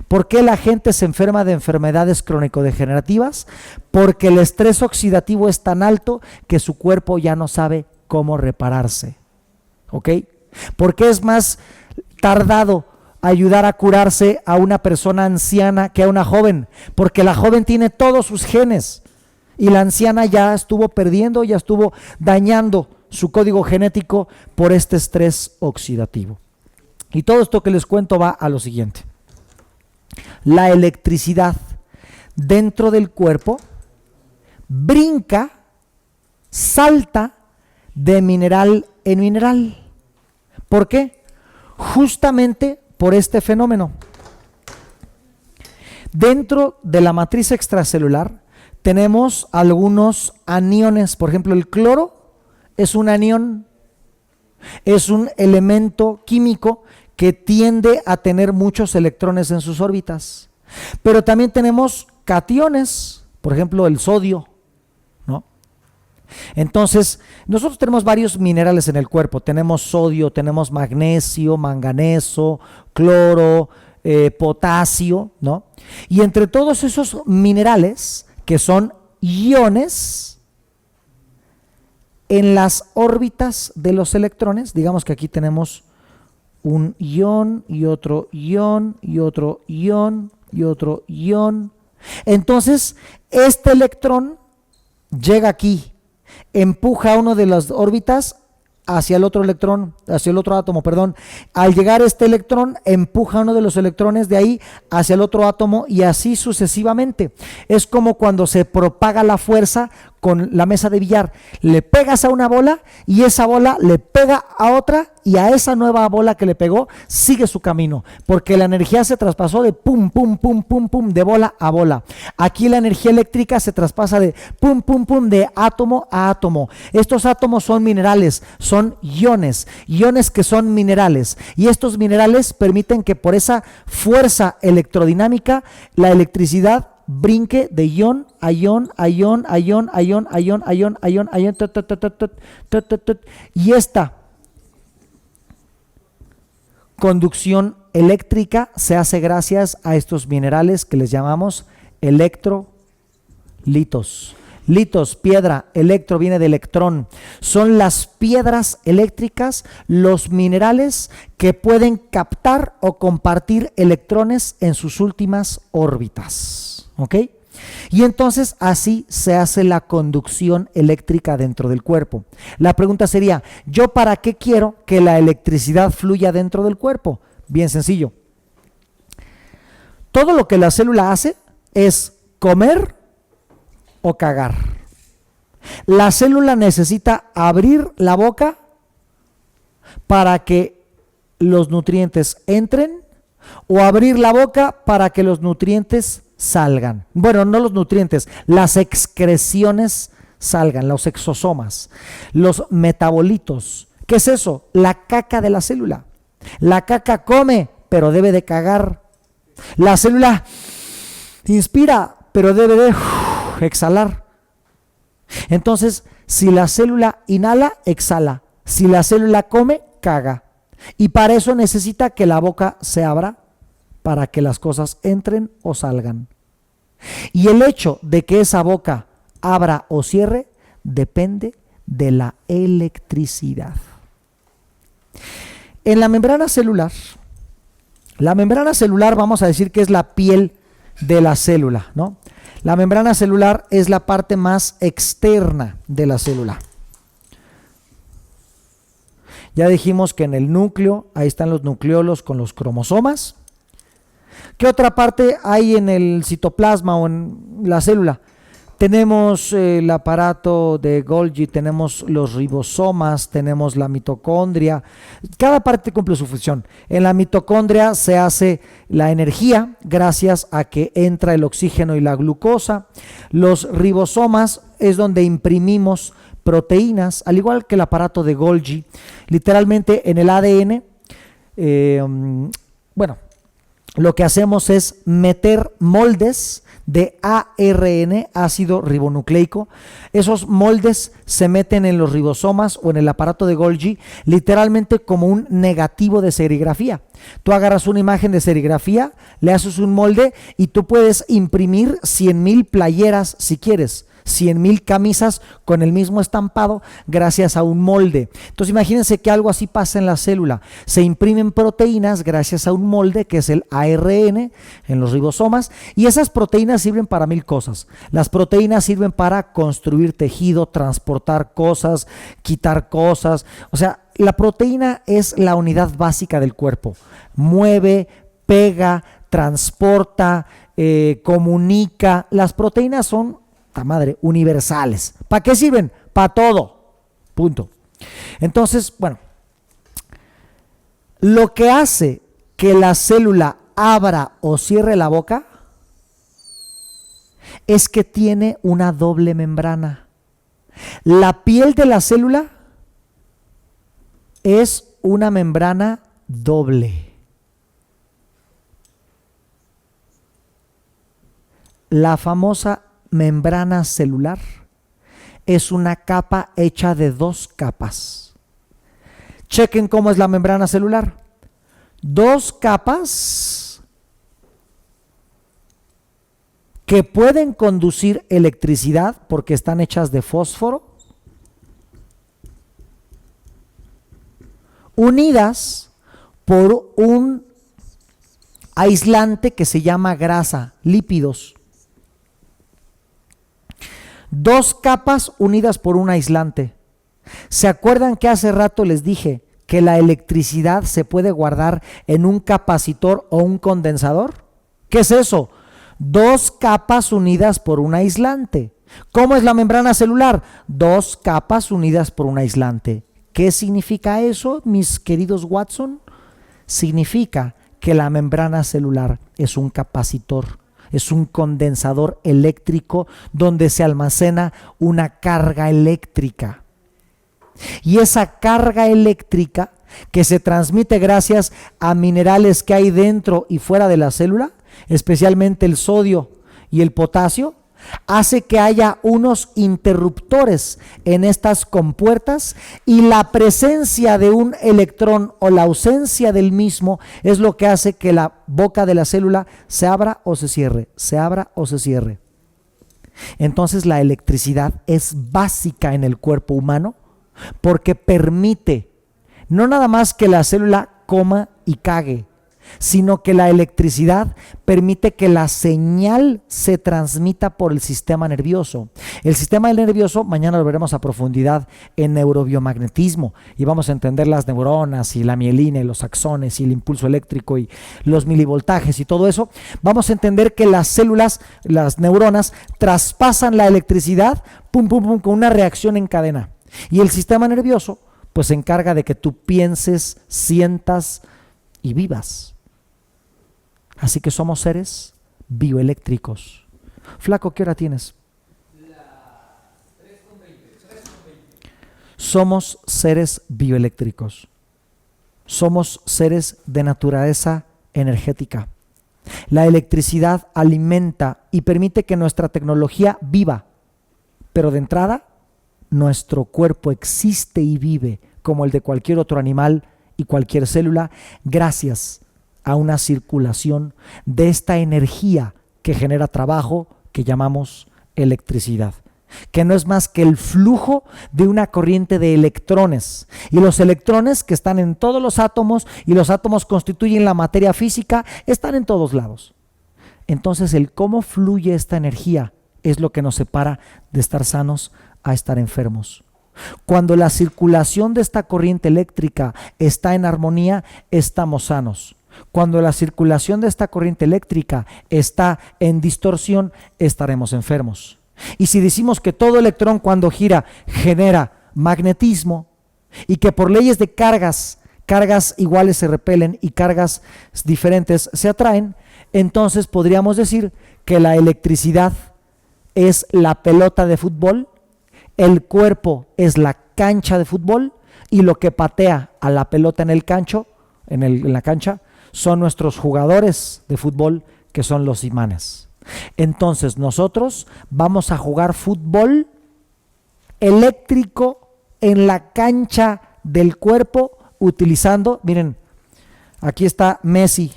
¿Por qué la gente se enferma de enfermedades crónico-degenerativas? Porque el estrés oxidativo es tan alto que su cuerpo ya no sabe cómo repararse. ¿Ok? ¿Por qué es más tardado ayudar a curarse a una persona anciana que a una joven? Porque la joven tiene todos sus genes y la anciana ya estuvo perdiendo, ya estuvo dañando su código genético por este estrés oxidativo. Y todo esto que les cuento va a lo siguiente. La electricidad dentro del cuerpo brinca, salta de mineral en mineral. ¿Por qué? Justamente por este fenómeno. Dentro de la matriz extracelular tenemos algunos aniones. Por ejemplo, el cloro es un anión, es un elemento químico que tiende a tener muchos electrones en sus órbitas. Pero también tenemos cationes, por ejemplo el sodio, ¿no? Entonces, nosotros tenemos varios minerales en el cuerpo. Tenemos sodio, tenemos magnesio, manganeso, cloro, potasio, ¿no? Y entre todos esos minerales, que son iones, en las órbitas de los electrones, digamos que aquí tenemos un ion y otro ion y otro ion y otro ion. Entonces, este electrón llega aquí, empuja uno de las órbitas hacia el otro electrón, hacia el otro átomo, perdón. Al llegar este electrón, empuja uno de los electrones de ahí hacia el otro átomo y así sucesivamente. Es como cuando se propaga la fuerza con la mesa de billar. Le pegas a una bola y esa bola le pega a otra y a esa nueva bola que le pegó sigue su camino, porque la energía se traspasó de pum, pum, pum, pum, pum, de bola a bola. Aquí la energía eléctrica se traspasa de pum, pum, pum, de átomo a átomo. Estos átomos son minerales, son iones, iones que son minerales, y estos minerales permiten que por esa fuerza electrodinámica la electricidad brinque de ion a ion, a ion, a ion, a ion, a ion, a ion, a ion, a ion, y esta conducción eléctrica se hace gracias a estos minerales que les llamamos electrolitos. Litos, piedra, electro viene de electrón. Son las piedras eléctricas, los minerales que pueden captar o compartir electrones en sus últimas órbitas. ¿Ok? Y entonces así se hace la conducción eléctrica dentro del cuerpo. La pregunta sería, ¿yo para qué quiero que la electricidad fluya dentro del cuerpo? Bien sencillo. Todo lo que la célula hace es comer o cagar. La célula necesita abrir la boca para que los nutrientes entren o abrir la boca para que los nutrientes salgan. Bueno, no los nutrientes, las excreciones salgan, los exosomas, los metabolitos. ¿Qué es eso? La caca de la célula. La caca come, pero debe de cagar. La célula inspira, pero debe de exhalar. Entonces, si la célula inhala, exhala. Si la célula come, caga. Y para eso necesita que la boca se abra para que las cosas entren o salgan. Y el hecho de que esa boca abra o cierre depende de la electricidad. En la membrana celular vamos a decir que es la piel de la célula, ¿no? La membrana celular es la parte más externa de la célula. Ya dijimos que en el núcleo, ahí están los nucleolos con los cromosomas. ¿Qué otra parte hay en el citoplasma o en la célula? Tenemos el aparato de Golgi, tenemos los ribosomas, tenemos la mitocondria. Cada parte cumple su función. En la mitocondria se hace la energía gracias a que entra el oxígeno y la glucosa. Los ribosomas es donde imprimimos proteínas, al igual que el aparato de Golgi. Literalmente en el ADN bueno, lo que hacemos es meter moldes de ARN, ácido ribonucleico. Esos moldes se meten en los ribosomas o en el aparato de Golgi, literalmente como un negativo de serigrafía. Tú agarras una imagen de serigrafía, le haces un molde y tú puedes imprimir 100,000 playeras si quieres, 100,000 camisas con el mismo estampado gracias a un molde. Entonces imagínense que algo así pasa en la célula. Se imprimen proteínas gracias a un molde que es el ARN en los ribosomas, y esas proteínas sirven para 1000 cosas. Las proteínas sirven para construir tejido, transportar cosas, quitar cosas. O sea, la proteína es la unidad básica del cuerpo. Mueve, pega, transporta, comunica. Las proteínas son universales. ¿Para qué sirven? Para todo. Punto. Entonces, bueno, lo que hace que la célula abra o cierre la boca es que tiene una doble membrana. La piel de la célula es una membrana doble. La famosa membrana celular es una capa hecha de 2 capas. Chequen cómo es la membrana celular. 2 capas que pueden conducir electricidad porque están hechas de fósforo, unidas por un aislante que se llama grasa, lípidos. 2 capas unidas por un aislante. ¿Se acuerdan que hace rato les dije que la electricidad se puede guardar en un capacitor o un condensador? ¿Qué es eso? 2 capas unidas por un aislante. ¿Cómo es la membrana celular? 2 capas unidas por un aislante. ¿Qué significa eso, mis queridos Watson? Significa que la membrana celular es un capacitor, es un condensador eléctrico donde se almacena una carga eléctrica. Y esa carga eléctrica que se transmite gracias a minerales que hay dentro y fuera de la célula, especialmente el sodio y el potasio, hace que haya unos interruptores en estas compuertas, y la presencia de un electrón o la ausencia del mismo es lo que hace que la boca de la célula se abra o se cierre, se abra o se cierre. Entonces la electricidad es básica en el cuerpo humano porque permite no nada más que la célula coma y cague, sino que la electricidad permite que la señal se transmita por el sistema nervioso. El sistema nervioso, mañana lo veremos a profundidad en neurobiomagnetismo, y vamos a entender las neuronas y la mielina y los axones y el impulso eléctrico y los milivoltajes y todo eso. Vamos a entender que las células, las neuronas, traspasan la electricidad pum, pum, pum, con una reacción en cadena, y el sistema nervioso pues se encarga de que tú pienses, sientas y vivas. Así que somos seres bioeléctricos. Flaco, ¿qué hora tienes? Somos seres bioeléctricos. Somos seres de naturaleza energética. La electricidad alimenta y permite que nuestra tecnología viva, pero de entrada, nuestro cuerpo existe y vive como el de cualquier otro animal y cualquier célula, gracias a una circulación de esta energía que genera trabajo, que llamamos electricidad, que no es más que el flujo de una corriente de electrones, y los electrones que están en todos los átomos, y los átomos constituyen la materia física, están en todos lados. Entonces el cómo fluye esta energía es lo que nos separa de estar sanos a estar enfermos. Cuando la circulación de esta corriente eléctrica está en armonía, estamos sanos. Cuando la circulación de esta corriente eléctrica está en distorsión, estaremos enfermos. Y si decimos que todo electrón cuando gira genera magnetismo, y que por leyes de cargas iguales se repelen y cargas diferentes se atraen, entonces podríamos decir que la electricidad es la pelota de fútbol, el cuerpo es la cancha de fútbol, y lo que patea a la pelota en el cancho en la cancha son nuestros jugadores de fútbol, que son los imanes. Entonces nosotros vamos a jugar fútbol eléctrico en la cancha del cuerpo utilizando, miren, aquí está Messi.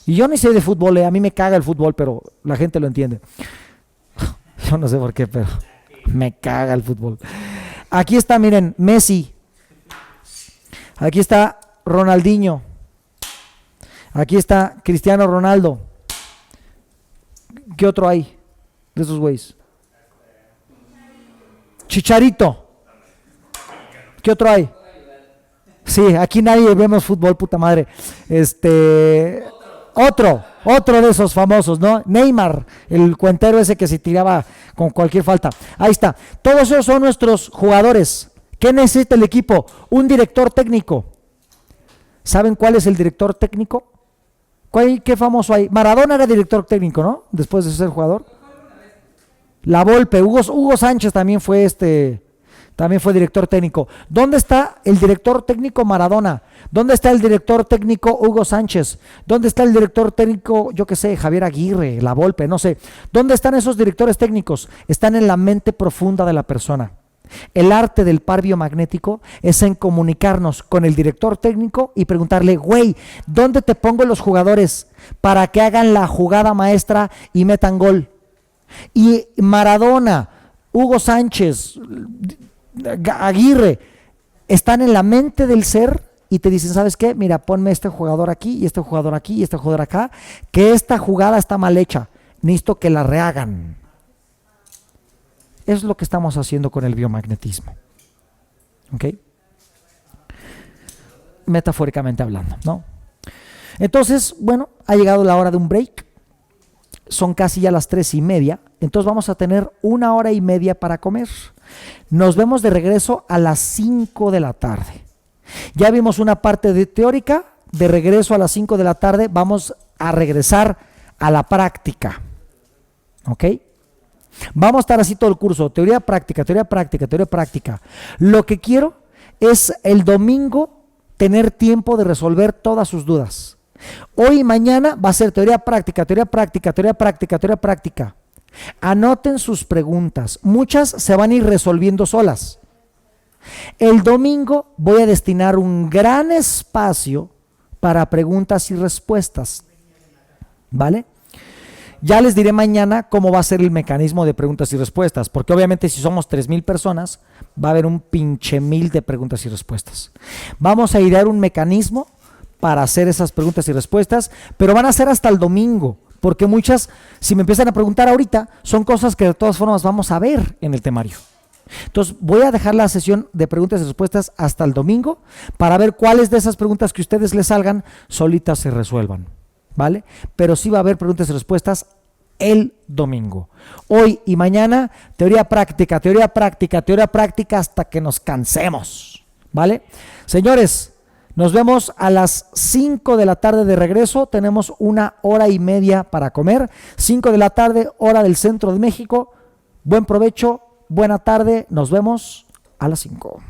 Y yo ni sé de fútbol, a mí me caga el fútbol, pero la gente lo entiende. Yo no sé por qué, pero me caga el fútbol. Aquí está, miren, Messi. Aquí está Ronaldinho. Aquí está Cristiano Ronaldo. ¿Qué otro hay de esos güeyes? Chicharito. ¿Qué otro hay? Sí, aquí nadie vemos fútbol, puta madre. Otro de esos famosos, ¿no? Neymar, el cuentero ese que se tiraba con cualquier falta. Ahí está. Todos esos son nuestros jugadores. ¿Qué necesita el equipo? Un director técnico. ¿Saben cuál es el director técnico? ¿Qué famoso hay? Maradona era director técnico, ¿no? Después de ser jugador. La Volpe, Hugo Sánchez también fue director técnico. ¿Dónde está el director técnico Maradona? ¿Dónde está el director técnico Hugo Sánchez? ¿Dónde está el director técnico, yo qué sé, Javier Aguirre, La Volpe, no sé? ¿Dónde están esos directores técnicos? Están en la mente profunda de la persona. El arte del par biomagnético es en comunicarnos con el director técnico y preguntarle, güey, ¿dónde te pongo los jugadores para que hagan la jugada maestra y metan gol? Y Maradona, Hugo Sánchez, Aguirre, están en la mente del ser y te dicen, ¿sabes qué? Mira, ponme este jugador aquí y este jugador aquí y este jugador acá, que esta jugada está mal hecha, necesito que la rehagan. Es lo que estamos haciendo con el biomagnetismo. ¿Ok? Metafóricamente hablando, ¿no? Entonces, bueno, ha llegado la hora de un break. Son casi ya las 3:30. Entonces vamos a tener 1 hora y media para comer. Nos vemos de regreso a las 5 de la tarde. Ya vimos una parte teórica. De regreso a las 5 de la tarde vamos a regresar a la práctica. ¿Ok? Vamos a estar así todo el curso, teoría práctica, teoría práctica, teoría práctica. Lo que quiero es el domingo tener tiempo de resolver todas sus dudas. Hoy y mañana va a ser teoría práctica, teoría práctica, teoría práctica, teoría práctica. Anoten sus preguntas, muchas se van a ir resolviendo solas. El domingo voy a destinar un gran espacio para preguntas y respuestas, ¿vale? Ya les diré mañana cómo va a ser el mecanismo de preguntas y respuestas, porque obviamente si somos 3,000 personas, va a haber un pinche 1000 de preguntas y respuestas. Vamos a idear un mecanismo para hacer esas preguntas y respuestas, pero van a ser hasta el domingo, porque muchas, si me empiezan a preguntar ahorita, son cosas que de todas formas vamos a ver en el temario. Entonces voy a dejar la sesión de preguntas y respuestas hasta el domingo para ver cuáles de esas preguntas que ustedes les salgan solitas se resuelvan, ¿vale? Pero sí va a haber preguntas y respuestas el domingo. Hoy y mañana, teoría práctica, teoría práctica, teoría práctica hasta que nos cansemos, ¿vale? Señores, nos vemos a las 5 de la tarde de regreso. Tenemos 1 hora y media para comer. 5 de la tarde, hora del centro de México. Buen provecho, buena tarde. Nos vemos a las 5.